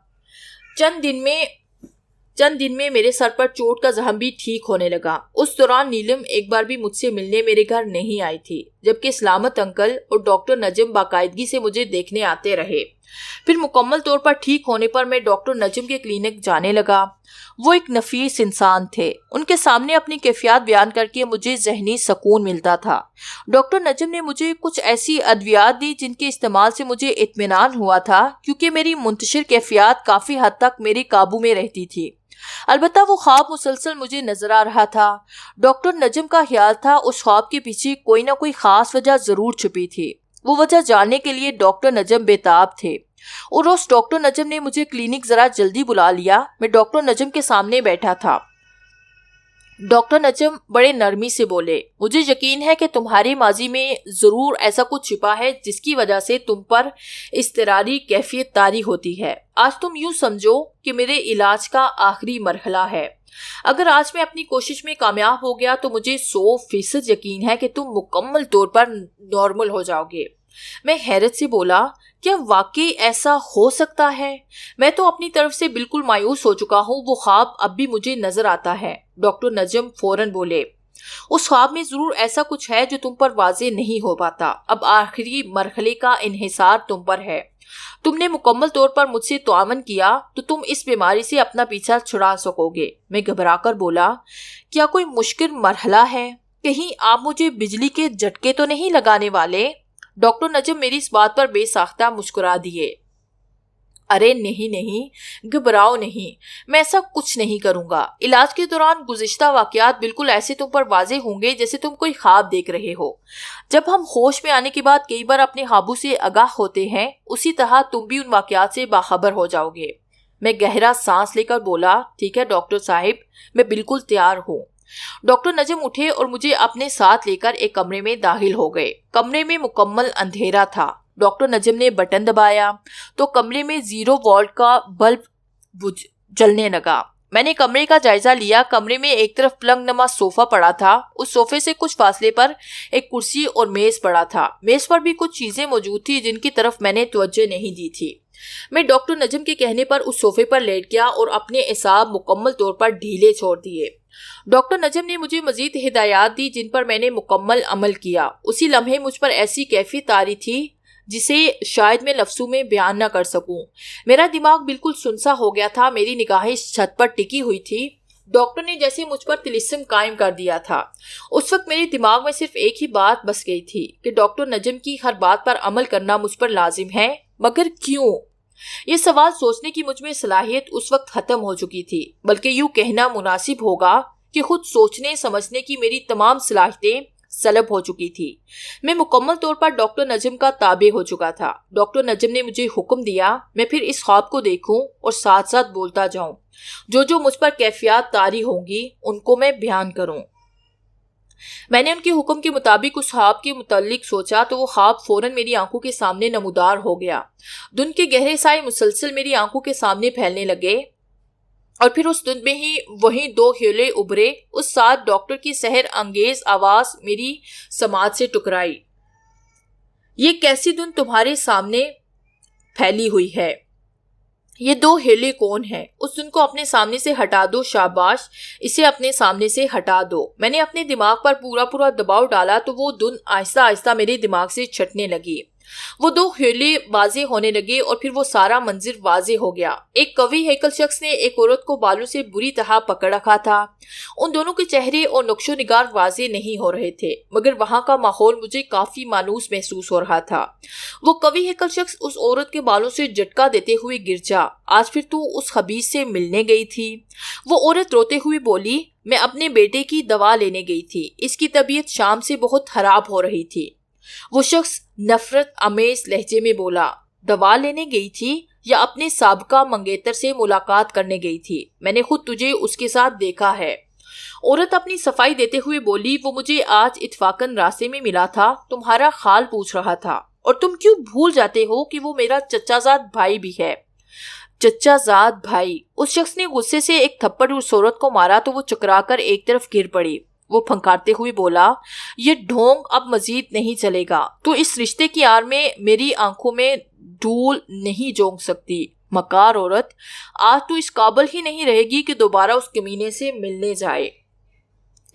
Speaker 1: چند دن میں میرے سر پر چوٹ کا زخم بھی ٹھیک ہونے لگا۔ اس دوران نیلم ایک بار بھی مجھ سے ملنے میرے گھر نہیں آئی تھی، جبکہ سلامت انکل اور ڈاکٹر نجم باقاعدگی سے مجھے دیکھنے آتے رہے۔ پھر مکمل طور پر ٹھیک ہونے پر میں ڈاکٹر نجم کے کلینک جانے لگا۔ وہ ایک نفیس انسان تھے۔ ان کے سامنے اپنی کیفیات بیان کر کے مجھے ذہنی سکون ملتا تھا۔ ڈاکٹر نجم نے مجھے کچھ ایسی ادویات دی جن کے استعمال سے مجھے اطمینان ہوا تھا، کیونکہ میری منتشر کیفیات کافی حد تک میرے قابو میں رہتی تھی۔ البتہ وہ خواب مسلسل مجھے نظر آ رہا تھا۔ ڈاکٹر نجم کا خیال تھا اس خواب کے پیچھے کوئی نہ کوئی خاص وجہ ضرور چھپی تھی۔ وہ وجہ جاننے کے لیے ڈاکٹر نجم بےتاب تھے۔ اور روز ڈاکٹر نجم نے مجھے کلینک ذرا جلدی بلا لیا۔ میں ڈاکٹر نجم کے سامنے بیٹھا تھا۔ ڈاکٹر نجم بڑے نرمی سے بولے، مجھے یقین ہے کہ تمہارے ماضی میں ضرور ایسا کچھ چھپا ہے جس کی وجہ سے تم پر اضطراری کیفیت طاری ہوتی ہے۔ آج تم یوں سمجھو کہ میرے علاج کا آخری مرحلہ ہے۔ اگر آج میں اپنی کوشش میں کامیاب ہو گیا تو مجھے 100% یقین ہے کہ تم مکمل طور پر نارمل ہو جاؤ گے۔ میں حیرت سے بولا، کیا واقعی ایسا ہو سکتا ہے؟ میں تو اپنی طرف سے بالکل مایوس ہو چکا ہوں، وہ خواب اب بھی مجھے نظر آتا ہے۔ ڈاکٹر نجم فوراً بولے، اس خواب میں ضرور ایسا کچھ ہے جو تم پر واضح نہیں ہو پاتا۔ اب آخری مرحلے کا انحصار تم پر ہے۔ تم نے مکمل طور پر مجھ سے تعاون کیا تو تم اس بیماری سے اپنا پیچھا چھڑا سکو گے۔ میں گھبرا کر بولا، کیا کوئی مشکل مرحلہ ہے؟ کہیں آپ مجھے بجلی کے جھٹکے تو نہیں لگانے والے؟ ڈاکٹر نجم میری اس بات پر بے ساختہ مسکرا دیے۔ ارے نہیں، گھبراؤ نہیں، میں ایسا کچھ نہیں کروں گا۔ علاج کے دوران گزشتہ واقعات بالکل ایسے تم پر واضح ہوں گے جیسے تم کوئی خواب دیکھ رہے ہو۔ جب ہم ہوش میں آنے کے بعد کئی بار اپنے خوابوں سے آگاہ ہوتے ہیں، اسی طرح تم بھی ان واقعات سے باخبر ہو جاؤ گے۔ میں گہرا سانس لے کر بولا، ٹھیک ہے ڈاکٹر صاحب، میں بالکل تیار ہوں۔ ڈاکٹر نجم اٹھے اور مجھے اپنے ساتھ لے کر ایک کمرے میں داخل ہو گئے۔ کمرے میں مکمل اندھیرا تھا۔ ڈاکٹر نجم نے بٹن دبایا تو کمرے میں 0 وولٹ کا بلب جلنے لگا۔ میں نے کمرے کا جائزہ لیا۔ کمرے میں ایک طرف پلنگ نما صوفہ پڑا تھا، اس صوفے سے کچھ فاصلے پر ایک کرسی اور میز پڑا تھا۔ میز پر بھی کچھ چیزیں موجود تھی جن کی طرف میں نے توجہ نہیں دی تھی۔ میں ڈاکٹر نجم کے کہنے پر اس صوفے پر لیٹ گیا اور اپنے اعصاب مکمل طور پر ڈھیلے چھوڑ دیے۔ ڈاکٹر نجم نے مجھے مزید ہدایات دی جن پر میں نے مکمل عمل کیا۔ اسی لمحے مجھ پر ایسی کیفیت طاری تھی جسے شاید میں لفظوں میں بیان نہ کر سکوں۔ میرا دماغ بالکل سنسا ہو گیا تھا، میری نگاہیں چھت پر ٹکی ہوئی تھی۔ ڈاکٹر نے جیسے مجھ پر طلسم قائم کر دیا تھا۔ اس وقت میرے دماغ میں صرف ایک ہی بات بس گئی تھی کہ ڈاکٹر نجم کی ہر بات پر عمل کرنا مجھ پر لازم ہے، مگر کیوں؟ یہ سوال سوچنے کی مجھ میں صلاحیت اس وقت ختم ہو چکی تھی، بلکہ یوں کہنا مناسب ہوگا کہ خود سوچنے سمجھنے کی میری تمام صلاحیتیں سلب ہو چکی تھی۔ میں مکمل طور پر ڈاکٹر نجم کا تابع ہو چکا تھا۔ ڈاکٹر نجم نے مجھے حکم دیا میں پھر اس خواب کو دیکھوں اور ساتھ ساتھ بولتا جاؤں۔ جو مجھ پر کیفیات طاری ہوں گی ان کو میں بیان کروں۔ میں نے ان کے حکم کے مطابق اس خواب کے متعلق سوچا تو وہ خواب فوراً میری آنکھوں کے سامنے نمودار ہو گیا۔ دن کے گہرے سائے مسلسل میری آنکھوں کے سامنے پھیلنے لگے اور پھر اس دن میں ہی وہیں 2 ہیولے ابھرے۔ اس ساتھ ڈاکٹر کی سحر انگیز آواز میری سماعت سے ٹکرائی، یہ کیسی دن تمہارے سامنے پھیلی ہوئی ہے؟ یہ 2 ہیولے کون ہیں؟ اس دن کو اپنے سامنے سے ہٹا دو، شاباش، اسے اپنے سامنے سے ہٹا دو۔ میں نے اپنے دماغ پر پورا دباؤ ڈالا تو وہ دن آہستہ آہستہ میرے دماغ سے چھٹنے لگی۔ وہ 2 ہیولے واضح ہونے لگے اور پھر وہ سارا منظر واضح ہو گیا۔ ایک قوی ہیکل شخص نے ایک عورت کو بالوں سے بری طرح پکڑ رکھا تھا۔ ان دونوں کے چہرے اور نقش و نگار واضح نہیں ہو رہے تھے، مگر وہاں کا ماحول مجھے کافی مانوس محسوس ہو رہا تھا۔ وہ قوی ہیکل شخص اس عورت کے بالوں سے جھٹکا دیتے ہوئے گر جا، آج پھر تو اس خبیث سے ملنے گئی تھی؟ وہ عورت روتے ہوئے بولی، میں اپنے بیٹے کی دوا لینے گئی تھی، اس کی طبیعت شام سے بہت خراب ہو رہی تھی۔ وہ شخص نفرت آمیز لہجے میں بولا، دوا لینے گئی تھی یا اپنے سابقہ منگیتر سے ملاقات کرنے گئی تھی؟ میں نے خود تجھے اس کے ساتھ دیکھا ہے۔ عورت اپنی صفائی دیتے ہوئے بولی، وہ مجھے آج اتفاقاً راستے میں ملا تھا، تمہارا حال پوچھ رہا تھا، اور تم کیوں بھول جاتے ہو کہ وہ میرا چچا زاد بھائی بھی ہے؟ چچا زاد بھائی؟ اس شخص نے غصے سے ایک تھپڑ اس عورت کو مارا تو وہ چکرا کر ایک طرف گر پڑی۔ وہ پھنکارتے ہوئے بولا، یہ ڈھونگ اب مزید نہیں چلے گا، تو اس رشتے کی آڑ میں میری آنکھوں میں دھول نہیں جھونک سکتی۔ مکار عورت، آج تو اس قابل ہی نہیں رہے گی کہ دوبارہ اس کمینے سے ملنے جائے۔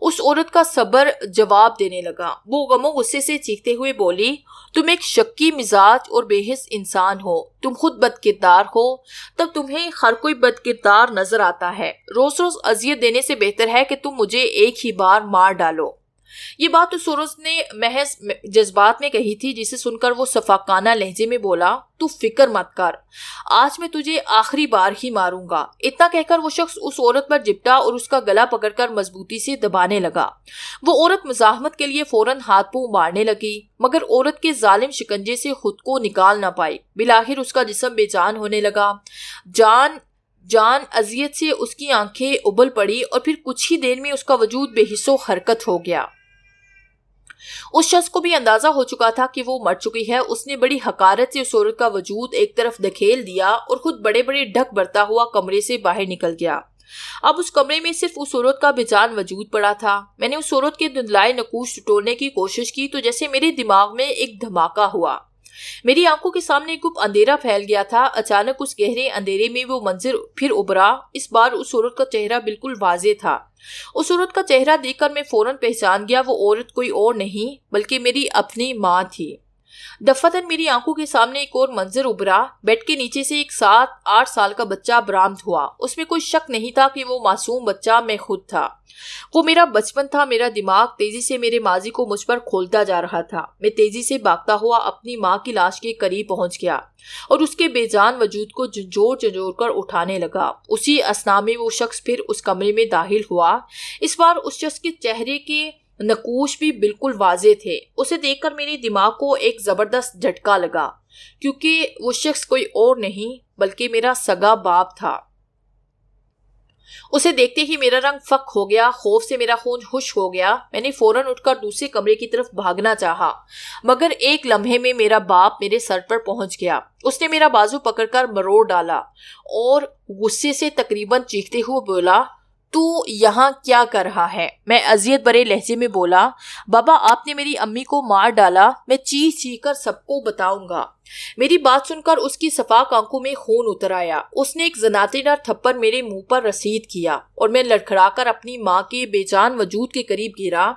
Speaker 1: اس عورت کا صبر جواب دینے لگا۔ وہ غم و غصے سے چیختے ہوئے بولی، تم ایک شکی مزاج اور بے حس انسان ہو، تم خود بد کردار ہو، تب تمہیں ہر کوئی بد کردار نظر آتا ہے۔ روز روز اذیت دینے سے بہتر ہے کہ تم مجھے ایک ہی بار مار ڈالو۔ یہ بات اس عورت نے محض جذبات میں کہی تھی، جسے سن کر وہ شفقانہ لہجے میں بولا، تو فکر مت کر، آج میں تجھے آخری بار ہی ماروں گا۔ اتنا کہہ کر وہ شخص اس عورت پر جپٹا اور اس کا گلا پکڑ کر مضبوطی سے دبانے لگا۔ وہ عورت مزاحمت کے لیے فوراً ہاتھ پاؤں مارنے لگی، مگر عورت کے ظالم شکنجے سے خود کو نکال نہ پائی۔ بالآخر اس کا جسم بے جان ہونے لگا۔ جان اذیت سے اس کی آنکھیں ابل پڑی اور پھر کچھ ہی دیر میں اس کا وجود بے حس و حرکت ہو گیا۔ اس شخص کو بھی اندازہ ہو چکا تھا کہ وہ مر چکی ہے۔ اس نے بڑی حقارت سے اس عورت کا وجود ایک طرف دھکیل دیا اور خود بڑے بڑے ڈھک برتا ہوا کمرے سے باہر نکل گیا۔ اب اس کمرے میں صرف اس عورت کا بے جان وجود پڑا تھا۔ میں نے اس عورت کے دھندلائے نقوش ٹٹولنے کی کوشش کی تو جیسے میرے دماغ میں ایک دھماکہ ہوا۔ میری آنکھوں کے سامنے گپ اندھیرا پھیل گیا تھا۔ اچانک اس گہرے اندھیرے میں وہ منظر پھر ابھرا۔ اس بار اس عورت کا چہرہ بالکل واضح تھا۔ اس عورت کا چہرہ دیکھ کر میں فوراً پہچان گیا، وہ عورت کوئی اور نہیں بلکہ میری اپنی ماں تھی۔ دفعتاً میری آنکھوں کے سامنے ایک اور منظر ابھرا۔ بیڈ کے نیچے سے ایک 7-8 سال کا بچہ برآمد ہوا۔ اس میں کوئی شک نہیں تھا کہ وہ معصوم بچہ میں خود تھا۔ وہ میرا بچپن تھا۔ میرا دماغ تیزی سے میرے ماضی کو مجھ پر کھولتا جا رہا تھا۔ میں تیزی سے بھاگتا ہوا اپنی ماں کی لاش کے قریب پہنچ گیا اور اس کے بے جان وجود کو جھنجھوڑ کر اٹھانے لگا۔ اسی اثنا میں وہ شخص پھر اس کمرے میں داخل ہوا۔ اس بار اس شخص کے چہرے کے نقوش بھی بالکل واضح تھے۔ اسے دیکھ کر میرے دماغ کو ایک زبردست جھٹکا لگا، کیونکہ وہ شخص کوئی اور نہیں بلکہ میرا سگا باپ تھا۔ اسے دیکھتے ہی میرا رنگ فک ہو گیا، خوف سے میرا خون خشک ہو گیا۔ میں نے فوراً اٹھ کر دوسرے کمرے کی طرف بھاگنا چاہا، مگر ایک لمحے میں میرا باپ میرے سر پر پہنچ گیا۔ اس نے میرا بازو پکڑ کر مروڑ ڈالا اور غصے سے تقریباً چیختے ہوئے بولا، تو یہاں کیا کر رہا ہے؟ میں اذیت بھرے لہجے میں بولا، بابا آپ نے میری امی کو مار ڈالا، میں چیخ چیخ کر سب کو بتاؤں گا۔ میری بات سن کر اس کی صفاق آنکھوں میں خون اتر آیا۔ اس نے ایک زناتے دار تھپڑ میرے منہ پر رسید کیا اور میں لڑکھڑا کر اپنی ماں کے بے جان وجود کے قریب گرا۔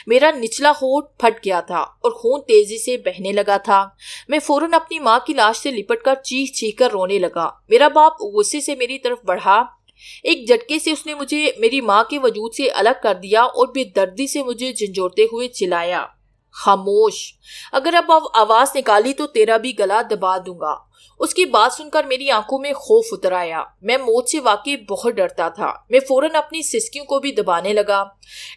Speaker 1: میرا نچلا ہونٹ پھٹ گیا تھا اور خون تیزی سے بہنے لگا تھا۔ میں فوراً اپنی ماں کی لاش سے لپٹ کر چیخ چیخ کر رونے لگا۔ میرا باپ غصے سے میری طرف بڑھا۔ ایک جھٹکے سے اس نے مجھے میری ماں کے وجود سے الگ کر دیا اور بے دردی سے مجھے جھنجھوڑتے ہوئے چلایا، خاموش، اگر اب آواز نکالی تو تیرا بھی گلا دبا دوں گا۔ اس کی بات سن کر میری آنکھوں میں خوف اتر آیا۔ میں موت سے واقعی بہت ڈرتا تھا۔ میں فوراً اپنی سسکیوں کو بھی دبانے لگا۔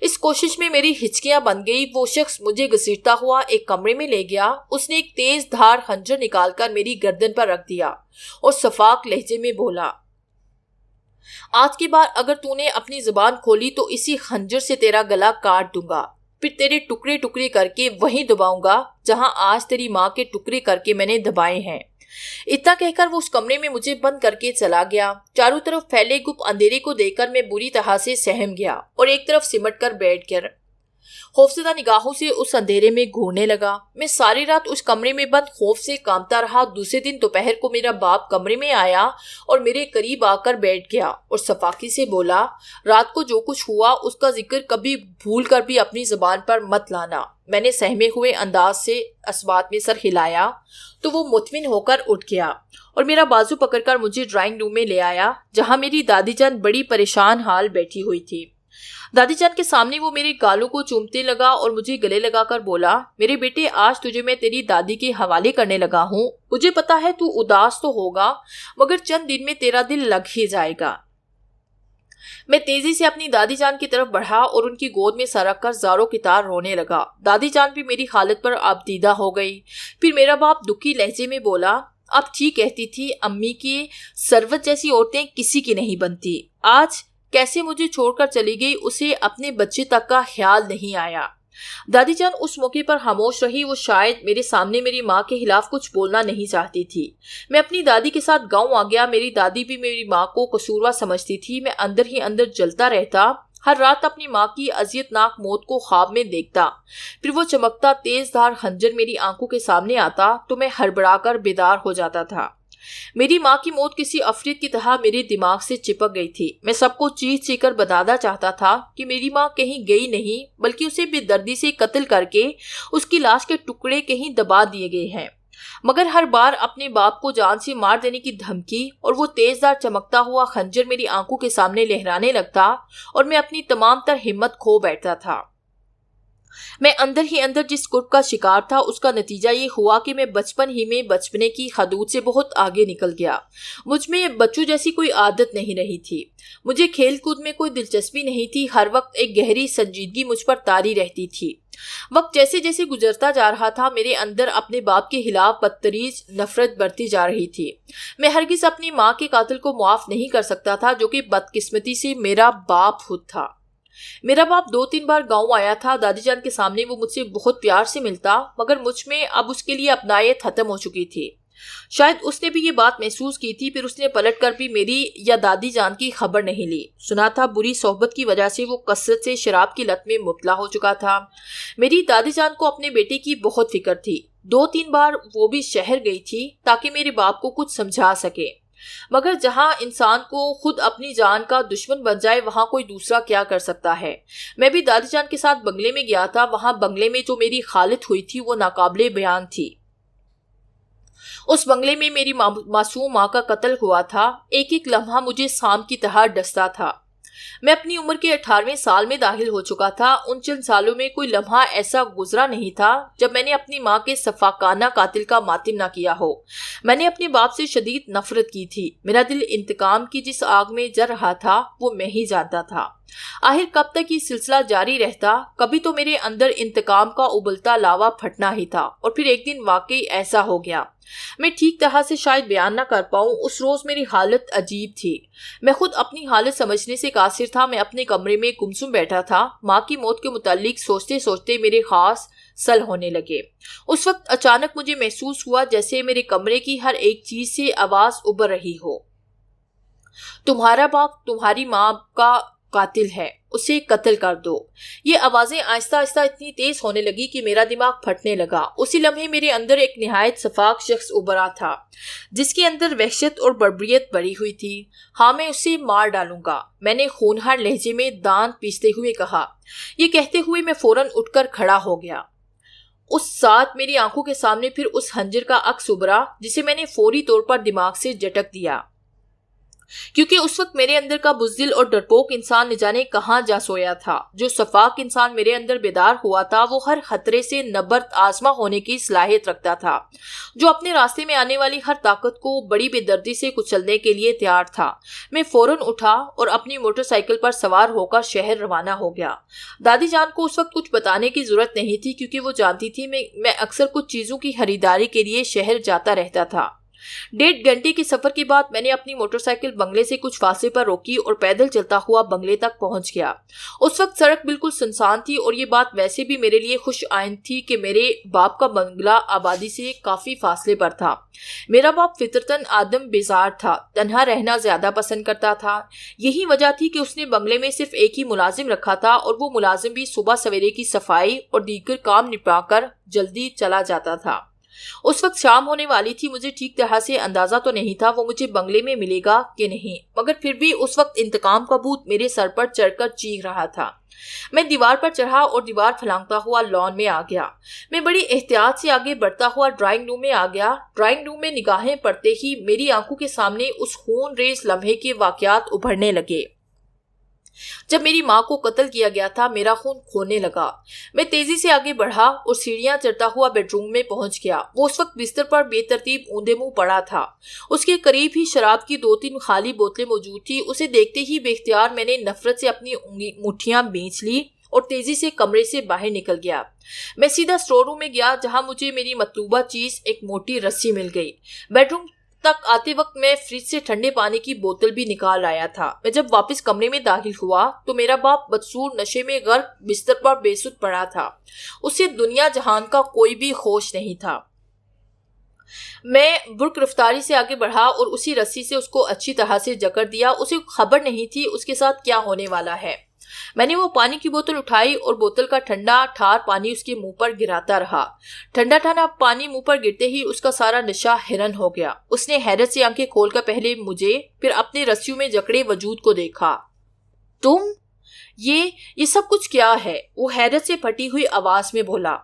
Speaker 1: اس کوشش میں میری ہچکیاں بن گئی۔ وہ شخص مجھے گھسیٹتا ہوا ایک کمرے میں لے گیا۔ اس نے ایک تیز دھار خنجر نکال کر میری گردن پر رکھ دیا اور شفاق لہجے میں بولا، آج کے بعد اگر تو نے اپنی زبان کھولی تو اسی خنجر سے تیرا گلا کاٹ دوں گا، پھر تیرے ٹکڑے ٹکڑے کر کے وہیں دباؤں گا جہاں آج تیری ماں کے ٹکڑے کر کے میں نے دبائے ہیں۔ اتنا کہہ کر وہ اس کمرے میں مجھے بند کر کے چلا گیا۔ چاروں طرف پھیلے گپ اندھیرے کو دیکھ کر میں بری طرح سے سہم گیا اور ایک طرف سمٹ کر بیٹھ کر خوفزدہ نگاہوں سے اس اندھیرے میں گھورنے لگا۔ میں ساری رات اس کمرے میں بند خوف سے کانپتا رہا۔ دوسرے دن دوپہر کو میرا باپ کمرے میں آیا اور میرے قریب آ کر بیٹھ گیا اور صفاقی سے بولا، رات کو جو کچھ ہوا اس کا ذکر کبھی بھول کر بھی اپنی زبان پر مت لانا۔ میں نے سہمے ہوئے انداز سے اسبات میں سر ہلایا تو وہ مطمئن ہو کر اٹھ گیا اور میرا بازو پکڑ کر مجھے ڈرائنگ روم میں لے آیا، جہاں میری دادی جان بڑی پریشان حال بیٹھی ہوئی تھی۔ دادی جان کے سامنے وہ میرے گالوں کو چومتے لگا اور مجھے گلے لگا کر بولا، میرے بیٹے آج تجھے میں تیری دادی کے حوالے کرنے لگا ہوں۔ مجھے پتا ہے تو اداس تو ہوگا مگر چند دن میں تیرا دل لگ ہی جائے گا۔ میں تیزی سے اپنی دادی جان کی طرف بڑھا اور ان کی گود میں سر رکھ کر زاروں کی طرح رونے لگا۔ دادی جان بھی میری حالت پر آبدیدہ ہو گئی۔ پھر میرا باپ دکھی لہجے میں بولا، اب ٹھیک کہتی تھی امی کی ثروت جیسی عورتیں کسی کی نہیں بنتی، آج کیسے مجھے چھوڑ کر چلی گئی، اسے اپنے بچے تک کا خیال نہیں آیا۔ دادی جان اس موقع پر خاموش رہی۔ وہ شاید میرے سامنے میری ماں کے خلاف کچھ بولنا نہیں چاہتی تھی۔ میں اپنی دادی کے ساتھ گاؤں آ گیا۔ میری دادی بھی میری ماں کو قصوروار سمجھتی تھی۔ میں اندر ہی اندر جلتا رہتا، ہر رات اپنی ماں کی اذیت ناک موت کو خواب میں دیکھتا۔ پھر وہ چمکتا تیز دھار خنجر میری آنکھوں کے سامنے آتا تو میں ہڑبڑا کر بیدار ہو جاتا تھا۔ میری ماں کی موت کسی عفریت کی طرح میرے دماغ سے چپک گئی تھی۔ میں سب کو چیخ چیخ کر بتانا چاہتا تھا کہ میری ماں کہیں گئی نہیں، بلکہ اسے بے دردی سے قتل کر کے اس کی لاش کے ٹکڑے کہیں دبا دیے گئے ہیں۔ مگر ہر بار اپنے باپ کو جان سے مار دینے کی دھمکی اور وہ تیز دھار چمکتا ہوا خنجر میری آنکھوں کے سامنے لہرانے لگتا اور میں اپنی تمام تر ہمت کھو بیٹھتا تھا۔ میں اندر ہی اندر جس قرب کا شکار تھا اس کا نتیجہ یہ ہوا کہ میں بچپن ہی میں بچپنے کی حدود سے بہت آگے نکل گیا۔ مجھ میں بچوں جیسی کوئی عادت نہیں رہی تھی، مجھے کھیل کود میں کوئی دلچسپی نہیں تھی، ہر وقت ایک گہری سنجیدگی مجھ پر طاری رہتی تھی۔ وقت جیسے جیسے گزرتا جا رہا تھا میرے اندر اپنے باپ کے خلاف بدتریز نفرت بڑھتی جا رہی تھی۔ میں ہرگز اپنی ماں کے قاتل کو معاف نہیں کر سکتا تھا جو کہ بدقسمتی سے میرا باپ خود تھا۔ میرا باپ 2-3 بار گاؤں آیا تھا، دادی جان کے سامنے وہ مجھ سے بہت پیار سے ملتا، مگر مجھ میں اب اس کے لیے اپنائیت ختم ہو چکی تھی۔ شاید اس نے بھی یہ بات محسوس کی تھی، پھر اس نے پلٹ کر بھی میری یا دادی جان کی خبر نہیں لی۔ سنا تھا بری صحبت کی وجہ سے وہ کثرت سے شراب کی لت میں مبتلا ہو چکا تھا۔ میری دادی جان کو اپنے بیٹے کی بہت فکر تھی، 2-3 بار وہ بھی شہر گئی تھی تاکہ میرے باپ کو کچھ سمجھا سکے، مگر جہاں انسان کو خود اپنی جان کا دشمن بن جائے وہاں کوئی دوسرا کیا کر سکتا ہے۔ میں بھی دادی جان کے ساتھ بنگلے میں گیا تھا، وہاں بنگلے میں جو میری خالت ہوئی تھی وہ ناقابل بیان تھی۔ اس بنگلے میں میری معصوم ماں کا قتل ہوا تھا، ایک ایک لمحہ مجھے سام کی طرح ڈستا تھا۔ میں اپنی عمر کے 18ویں سال میں داخل ہو چکا تھا۔ ان چند سالوں میں کوئی لمحہ ایسا گزرا نہیں تھا جب میں نے اپنی ماں کے سفاکانہ قاتل کا ماتم نہ کیا ہو۔ میں نے اپنے باپ سے شدید نفرت کی تھی، میرا دل انتقام کی جس آگ میں جل رہا تھا وہ میں ہی جانتا تھا۔ آخر کب تک یہ سلسلہ جاری رہتا؟ کبھی تو میرے اندر انتقام کا ابلتا لاوا پھٹنا ہی تھا، اور پھر ایک دن واقعی ایسا ہو گیا۔ میں ٹھیک طرح سے شاید بیان نہ کر پاؤں، اس روز میری حالت عجیب تھی۔ میں خود اپنی حالت سمجھنے سے قاصر تھا۔ میں اپنے کمرے میں گمسم بیٹھا تھا، ماں کی موت کے متعلق سوچتے سوچتے میرے خاص سل ہونے لگے۔ اس وقت اچانک مجھے محسوس ہوا جیسے میرے کمرے کی ہر ایک چیز سے آواز ابھر رہی ہو، تمہارا باپ تمہاری ماں کا قاتل ہے، اسے قتل کر دو۔ یہ آوازیں آہستہ آہستہ اتنی تیز ہونے لگی کہ میرا دماغ پھٹنے لگا۔ اسی لمحے میرے اندر ایک نہایت شفاق شخص ابھرا تھا جس کے اندر وحشت اور بربریت بڑھی ہوئی تھی۔ ہاں، میں اسے مار ڈالوں گا، میں نے خونہار لہجے میں دانت پیستے ہوئے کہا۔ یہ کہتے ہوئے میں فوراً اٹھ کر کھڑا ہو گیا۔ اس ساتھ میری آنکھوں کے سامنے پھر اس خنجر کا عکس ابھرا جسے میں نے فوری طور پر دماغ سے جھٹک دیا، کیونکہ اس وقت میرے اندر کا بزدل اور ڈرپوک انسان نہ جانے کہاں جا سویا تھا۔ جو شفاق انسان میرے اندر بیدار ہوا تھا وہ ہر خطرے سے نبرد آزما ہونے کی صلاحیت رکھتا تھا، جو اپنے راستے میں آنے والی ہر طاقت کو بڑی بے دردی سے کچلنے کے لیے تیار تھا۔ میں فوراً اٹھا اور اپنی موٹر سائیکل پر سوار ہو کر شہر روانہ ہو گیا۔ دادی جان کو اس وقت کچھ بتانے کی ضرورت نہیں تھی، کیونکہ وہ جانتی تھی میں اکثر کچھ چیزوں کی خریداری کے لیے شہر جاتا رہتا تھا۔ 1.5 گھنٹے کے سفر کے بعد میں نے اپنی موٹر سائیکل بنگلے سے کچھ فاصلے پر روکی اور پیدل چلتا ہوا بنگلے تک پہنچ گیا۔ اس وقت سڑک بالکل سنسان تھی، اور یہ بات ویسے بھی میرے لیے خوش آئند تھی کہ میرے باپ کا بنگلہ آبادی سے کافی فاصلے پر تھا۔ میرا باپ فطرتاً آدم بیزار تھا، تنہا رہنا زیادہ پسند کرتا تھا۔ یہی وجہ تھی کہ اس نے بنگلے میں صرف ایک ہی ملازم رکھا تھا، اور وہ ملازم بھی صبح سویرے کی صفائی اور دیگر کام نپٹا کر جلدی چلا جاتا تھا۔ اس وقت شام ہونے والی تھی، مجھے ٹھیک طرح سے اندازہ تو نہیں تھا وہ مجھے بنگلے میں ملے گا کہ نہیں، مگر پھر بھی اس وقت انتقام کا بھوت میرے سر پر چڑھ کر چیخ رہا تھا۔ میں دیوار پر چڑھا اور دیوار پھلانگتا ہوا لان میں آ گیا۔ میں بڑی احتیاط سے آگے بڑھتا ہوا ڈرائنگ روم میں آ گیا۔ ڈرائنگ روم میں نگاہیں پڑتے ہی میری آنکھوں کے سامنے اس خون ریز لمحے کے واقعات ابھرنے لگے جب میری ماں کو قتل کیا گیا تھا۔ میرا خون کھولنے لگا۔ میں تیزی سے آگے بڑھا اور سیڑھیاں چڑھتا ہوا بیڈ روم میں پہنچ گیا۔ وہ اس وقت بستر پر بے ترتیب اوندے منہ پڑا تھا۔ اس کے قریب ہی شراب کی 2-3 خالی بوتلیں موجود تھی۔ اسے دیکھتے ہی بے اختیار میں نے نفرت سے اپنی مٹھیاں بھینچ لی اور تیزی سے کمرے سے باہر نکل گیا۔ میں سیدھا اسٹور روم میں گیا جہاں مجھے میری مطلوبہ چیز ایک موٹی رسی مل گئی۔ بیڈ روم تک آتے وقت میں فریج سے ٹھنڈے پانی کی بوتل بھی نکال لایا تھا۔ میں جب واپس کمرے میں داخل ہوا تو میرا باپ بدسور نشے میں غرق بستر پر بے سود پڑا تھا۔ اسے دنیا جہان کا کوئی بھی ہوش نہیں تھا۔ میں برق رفتاری سے آگے بڑھا اور اسی رسی سے اس کو اچھی طرح سے جکڑ دیا۔ اسے خبر نہیں تھی اس کے ساتھ کیا ہونے والا ہے۔ میں نے وہ پانی کی بوتل اٹھائی اور بوتل کا ٹھنڈا ٹھار پانی اس کے منہ پر گراتا رہا۔ ٹھنڈا ٹھنڈا پانی منہ پر گرتے ہی اس کا سارا نشہ حیران ہو گیا۔ اس نے حیرت سے آنکھیں کھول کر پہلے مجھے پھر اپنے رسیوں میں جکڑے وجود کو دیکھا۔ تم یہ سب کچھ کیا ہے؟ وہ حیرت سے پھٹی ہوئی آواز میں بولا۔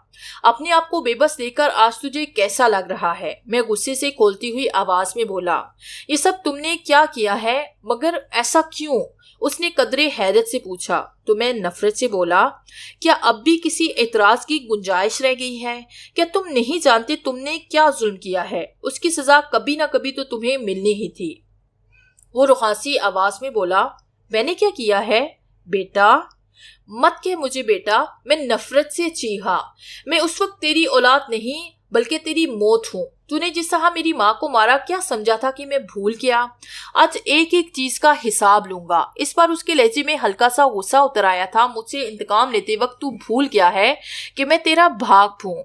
Speaker 1: اپنے آپ کو بے بس دیکھ کر آج تجھے کیسا لگ رہا ہے؟ میں غصے سے کھولتی ہوئی آواز میں بولا۔ یہ سب تم نے کیا کیا ہے؟ مگر ایسا کیوں؟ اس نے قدرے حیرت سے پوچھا۔ تو میں نفرت سے بولا، کیا اب بھی کسی اعتراض کی گنجائش رہ گئی ہے؟ کیا تم نہیں جانتے تم نے کیا ظلم کیا ہے؟ اس کی سزا کبھی نہ کبھی تو تمہیں ملنی ہی تھی۔ وہ رخاصی آواز میں بولا، میں نے کیا کیا ہے؟ بیٹا مت کہ مجھے بیٹا، میں نفرت سے چیخا۔ میں اس وقت تیری اولاد نہیں بلکہ تیری موت ہوں۔ تو نے جس طرح میری ماں کو مارا، کیا سمجھا تھا کہ میں بھول گیا؟ آج ایک ایک چیز کا حساب لوں گا۔ اس بار اس کے لہجے میں ہلکا سا غصہ اتر آیا تھا۔ مجھ سے انتقام لیتے وقت تو بھول گیا ہے کہ میں تیرا بھاگ ہوں۔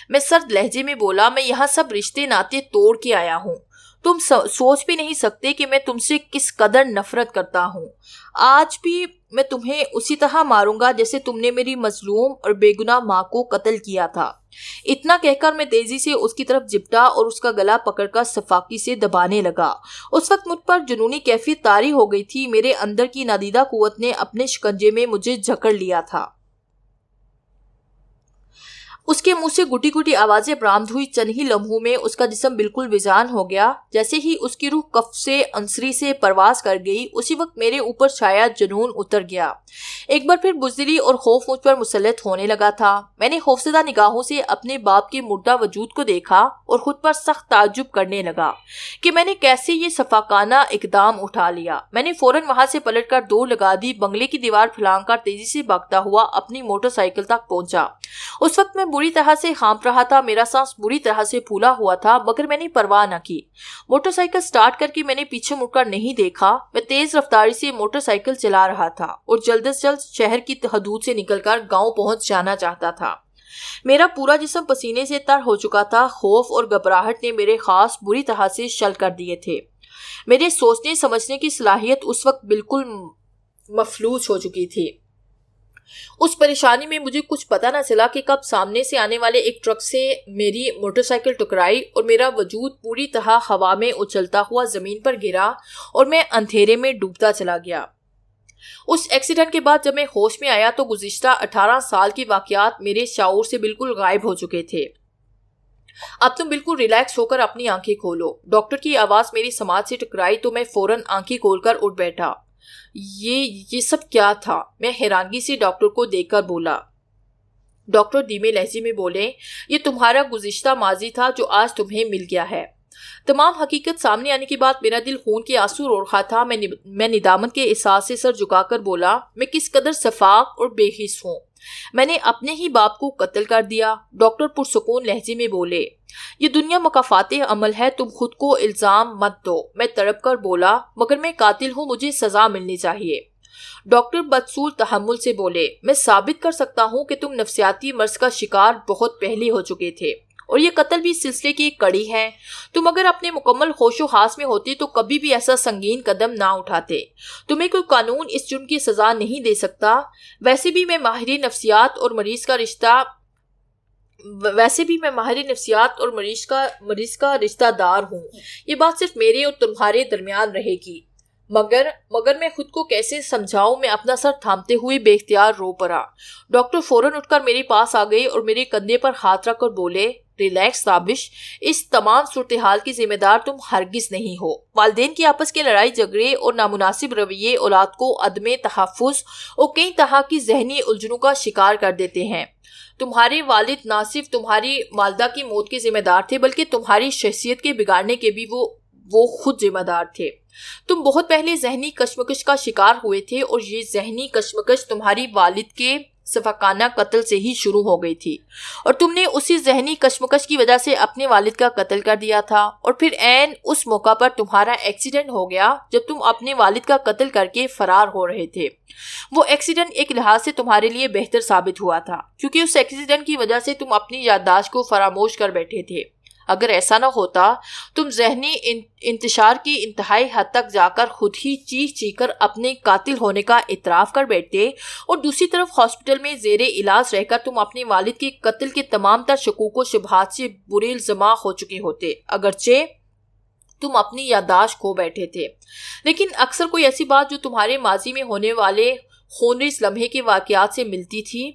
Speaker 1: میں سرد لہجے میں بولا، میں یہاں سب رشتے ناطے توڑ کے آیا ہوں۔ تم سوچ بھی نہیں سکتے کہ میں تم سے کس قدر نفرت کرتا ہوں۔ آج بھی میں تمہیں اسی طرح ماروں گا جیسے تم نے میری مظلوم اور بے گناہ ماں کو قتل کیا تھا۔ اتنا کہہ کر میں تیزی سے اس کی طرف جپٹا اور اس کا گلا پکڑ کر سفاکی سے دبانے لگا۔ اس وقت مجھ پر جنونی کیفیت طاری ہو گئی تھی۔ میرے اندر کی نادیدہ قوت نے اپنے شکنجے میں مجھے جکڑ لیا تھا۔ اس کے منہ سے گٹی گٹی آوازیں برآمد ہوئی۔ چند ہی لمحوں میں اس کا جسم بالکل بیجان ہو گیا۔ جیسے ہی اس کی روح کف سے انصری سے پرواز کر گئی، اسی وقت میرے اوپر چھایا جنون اتر گیا۔ ایک بار پھر بزدلی اور خوف مجھ پر مسلط ہونے لگا تھا۔ میں نے خوفزدہ نگاہوں سے اپنے باپ کے مردہ وجود کو دیکھا اور خود پر سخت تعجب کرنے لگا کہ میں نے کیسے یہ سفاکانہ اقدام اٹھا لیا۔ میں نے فوراً وہاں سے پلٹ کر دوڑ لگا دی۔ بنگلے کی دیوار پھلانگ کر تیزی سے بھاگتا ہوا اپنی موٹر سائیکل تک پہنچا۔ اس وقت میں بری طرح سے ہانپ رہا تھا۔ میرا سانس بری طرح سے پھولا ہوا تھا، مگر میں نے پرواہ نہ کی۔ موٹر سائیکل سٹارٹ کر کے میں نے پیچھے مڑ کر نہیں دیکھا۔ میں تیز رفتاری سے موٹر سائیکل چلا رہا تھا اور جلد از جلد شہر کی حدود سے نکل کر گاؤں پہنچ جانا چاہتا تھا۔ میرا پورا جسم پسینے سے تر ہو چکا تھا۔ خوف اور گھبراہٹ نے میرے خاص بری طرح سے شل کر دیے تھے۔ میرے سوچنے سمجھنے کی صلاحیت اس وقت بالکل مفلوج ہو چکی تھی۔ اس پریشانی میں مجھے کچھ پتہ نہ چلا کہ کب سامنے سے آنے والے ایک ٹرک سے میری موٹر سائیکل ٹکرائی اور میرا وجود پوری طرح ہوا میں اچھلتا ہوا زمین پر گرا اور میں اندھیرے میں ڈوبتا چلا گیا۔ اس ایکسیڈنٹ کے بعد جب میں ہوش میں آیا تو گزشتہ 18 سال کے واقعات میرے شعور سے بالکل غائب ہو چکے تھے۔ اب تم بالکل ریلیکس ہو کر اپنی آنکھیں کھولو۔ ڈاکٹر کی آواز میری سماعت سے ٹکرائی تو میں فوراً آنکھیں کھول کر اٹھ بیٹھا۔ یہ سب کیا تھا؟ میں حیرانگی سے ڈاکٹر کو دیکھ کر بولا۔ ڈاکٹر دھیمے لہجے میں بولے، یہ تمہارا گزشتہ ماضی تھا جو آج تمہیں مل گیا ہے۔ تمام حقیقت سامنے آنے کے بعد میرا دل خون کے آنسو رو رہا تھا۔ میں ندامت کے احساس سے سر جھکا کر بولا، میں کس قدر شفاق اور بے حس ہوں۔ میں نے اپنے ہی باپ کو قتل کر دیا۔ ڈاکٹر پرسکون لہجے میں بولے، یہ دنیا مکافات عمل ہے، تم خود کو الزام مت دو۔ میں تڑپ کر بولا، مگر میں قاتل ہوں، مجھے سزا ملنی چاہیے۔ ڈاکٹر بدسور تحمل سے بولے، میں ثابت کر سکتا ہوں کہ تم نفسیاتی مرض کا شکار بہت پہلے ہو چکے تھے اور یہ قتل بھی اس سلسلے کی ایک کڑی ہے۔ تم اگر اپنے مکمل ہوش و حواس میں ہوتے تو کبھی بھی ایسا سنگین قدم نہ اٹھاتے۔ تمہیں کوئی قانون اس جرم کی سزا نہیں دے سکتا۔ ویسے بھی میں ماہر نفسیات اور مریض کا رشتہ دار ہوں۔ یہ بات صرف میرے اور تمہارے درمیان رہے گی۔ مگر میں خود کو کیسے سمجھاؤں؟ میں اپنا سر تھامتے ہوئے بے اختیار رو پڑا۔ ڈاکٹر فوراً اٹھ کر میرے پاس آ گئے اور میرے کندھے پر ہاتھ رکھ کر بولے، ریلیکس تابش، اس تمام صورتحال کی ذمہ دار تم ہرگز نہیں ہو۔ والدین کی آپس کے لڑائی جھگڑے اور نامناسب رویے اولاد کو عدم تحفظ اور کئی طرح کی ذہنی الجھنوں کا شکار کر دیتے ہیں۔ تمہارے والد نہ صرف تمہاری والدہ کی موت کے ذمہ دار تھے بلکہ تمہاری شخصیت کے بگاڑنے کے بھی وہ خود ذمہ دار تھے۔ تم بہت پہلے ذہنی کشمکش کا شکار ہوئے تھے اور یہ ذہنی کشمکش تمہاری والد کے شفاقانہ قتل سے ہی شروع ہو گئی تھی اور تم نے اسی ذہنی کشمکش کی وجہ سے اپنے والد کا قتل کر دیا تھا اور پھر عین اس موقع پر تمہارا ایکسیڈنٹ ہو گیا جب تم اپنے والد کا قتل کر کے فرار ہو رہے تھے۔ وہ ایکسیڈنٹ ایک لحاظ سے تمہارے لیے بہتر ثابت ہوا تھا کیونکہ اس ایکسیڈنٹ کی وجہ سے تم اپنی یادداشت کو فراموش کر بیٹھے تھے۔ اگر ایسا نہ ہوتا تم ذہنی انتشار کی انتہائی حد تک جا کر خود ہی چیخ چیخ کر اپنے قاتل ہونے کا اعتراف کر بیٹھتے، اور دوسری طرف ہاسپٹل میں زیر علاج رہ کر تم اپنے والد کے قتل کے تمام تر شکوک و شبہات سے برے الزما ہو چکے ہوتے، اگرچہ تم اپنی یادداشت کھو بیٹھے تھے۔ لیکن اکثر کوئی ایسی بات جو تمہارے ماضی میں ہونے والے خونریز لمحے کے واقعات سے ملتی تھی،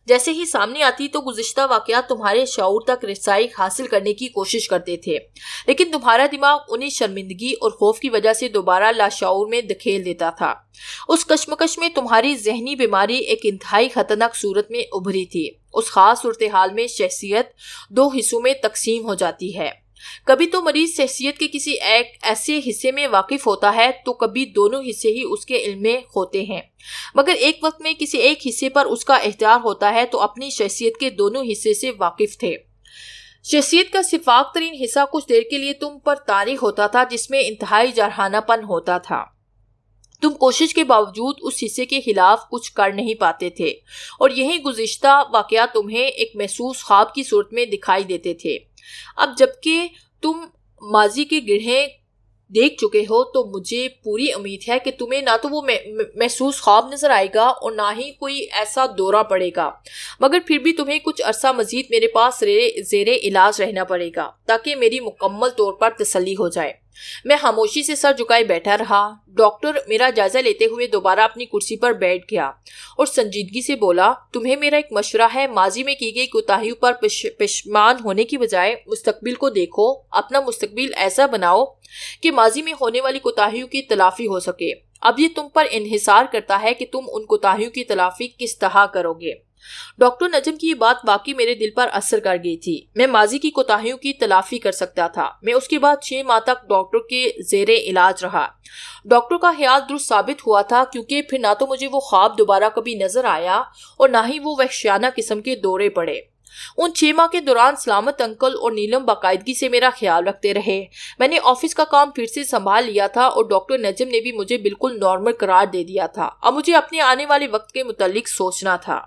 Speaker 1: جیسے ہی سامنے آتی تو گزشتہ واقعات تمہارے شعور تک رسائی حاصل کرنے کی کوشش کرتے تھے، لیکن تمہارا دماغ انہیں شرمندگی اور خوف کی وجہ سے دوبارہ لاشعور میں دھکیل دیتا تھا۔ اس کشمکش میں تمہاری ذہنی بیماری ایک انتہائی خطرناک صورت میں ابھری تھی۔ اس خاص صورتحال میں شخصیت دو حصوں میں تقسیم ہو جاتی ہے۔ کبھی تو مریض شخصیت کے کسی ایک ایسے حصے میں واقف ہوتا ہے تو کبھی دونوں حصے ہی اس کے علم میں ہوتے ہیں، مگر ایک وقت میں کسی ایک حصے پر اس کا اختیار ہوتا ہے تو اپنی شخصیت کے دونوں حصے سے واقف تھے۔ شخصیت کا شفاف ترین حصہ کچھ دیر کے لیے تم پر طاری ہوتا تھا، جس میں انتہائی جارحانہ پن ہوتا تھا۔ تم کوشش کے باوجود اس حصے کے خلاف کچھ کر نہیں پاتے تھے، اور یہی گزشتہ واقعات تمہیں ایک محسوس خواب کی صورت میں دکھائی دیتے تھے۔ اب جبکہ تم ماضی کے گڑھے دیکھ چکے ہو تو مجھے پوری امید ہے کہ تمہیں نہ تو وہ محسوس خواب نظر آئے گا اور نہ ہی کوئی ایسا دورہ پڑے گا، مگر پھر بھی تمہیں کچھ عرصہ مزید میرے پاس زیر علاج رہنا پڑے گا تاکہ میری مکمل طور پر تسلی ہو جائے۔ میں خاموشی سے سر جھکائے بیٹھا رہا۔ ڈاکٹر میرا جائزہ لیتے ہوئے دوبارہ اپنی کرسی پر بیٹھ گیا اور سنجیدگی سے بولا، تمہیں میرا ایک مشورہ ہے، ماضی میں کی گئی کوتاہیوں پر پشیمان ہونے کی بجائے مستقبل کو دیکھو، اپنا مستقبل ایسا بناؤ کہ ماضی میں ہونے والی کوتاہیوں کی تلافی ہو سکے۔ اب یہ تم پر انحصار کرتا ہے کہ تم ان کوتاہیوں کی تلافی کس طرح کرو گے۔ ڈاکٹر نجم کی یہ بات واقعی میرے دل پر اثر کر گئی تھی۔ میں ماضی کی کوتاہیوں کی تلافی کر سکتا تھا۔ میں اس کے بعد 6 ماہ تک ڈاکٹر کے زیر علاج رہا۔ ڈاکٹر کا خیال درست ثابت ہوا تھا، کیونکہ پھر نہ تو مجھے وہ خواب دوبارہ کبھی نظر آیا اور نہ ہی وہ وحشیانہ قسم کے دورے پڑے۔ ان 6 ماہ کے دوران سلامت انکل اور نیلم باقاعدگی سے میرا خیال رکھتے رہے۔ میں نے آفس کا کام پھر سے سنبھال لیا تھا اور ڈاکٹر نجم نے بھی مجھے بالکل نارمل قرار دے دیا تھا۔ اب مجھے اپنے آنے والے وقت کے متعلق سوچنا تھا۔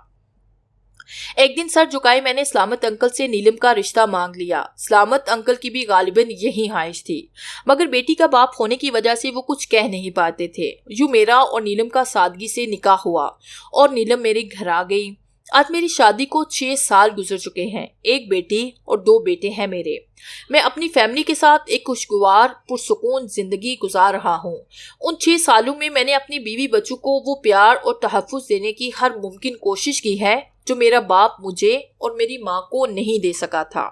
Speaker 1: ایک دن سر جھکائے میں نے سلامت انکل سے نیلم کا رشتہ مانگ لیا۔ سلامت انکل کی بھی غالباً یہی خواہش تھی، مگر بیٹی کا باپ ہونے کی وجہ سے وہ کچھ کہہ نہیں پاتے تھے۔ یوں میرا اور نیلم کا سادگی سے نکاح ہوا اور نیلم میرے گھر آ گئی۔ آج میری شادی کو 6 سال گزر چکے ہیں۔ ایک بیٹی اور 2 بیٹے ہیں میرے۔ میں اپنی فیملی کے ساتھ ایک خوشگوار پرسکون زندگی گزار رہا ہوں۔ ان 6 سالوں میں میں نے اپنی بیوی بچوں کو وہ پیار اور تحفظ دینے کی ہر ممکن کوشش کی ہے جو میرا باپ مجھے اور میری ماں کو نہیں دے سکا تھا۔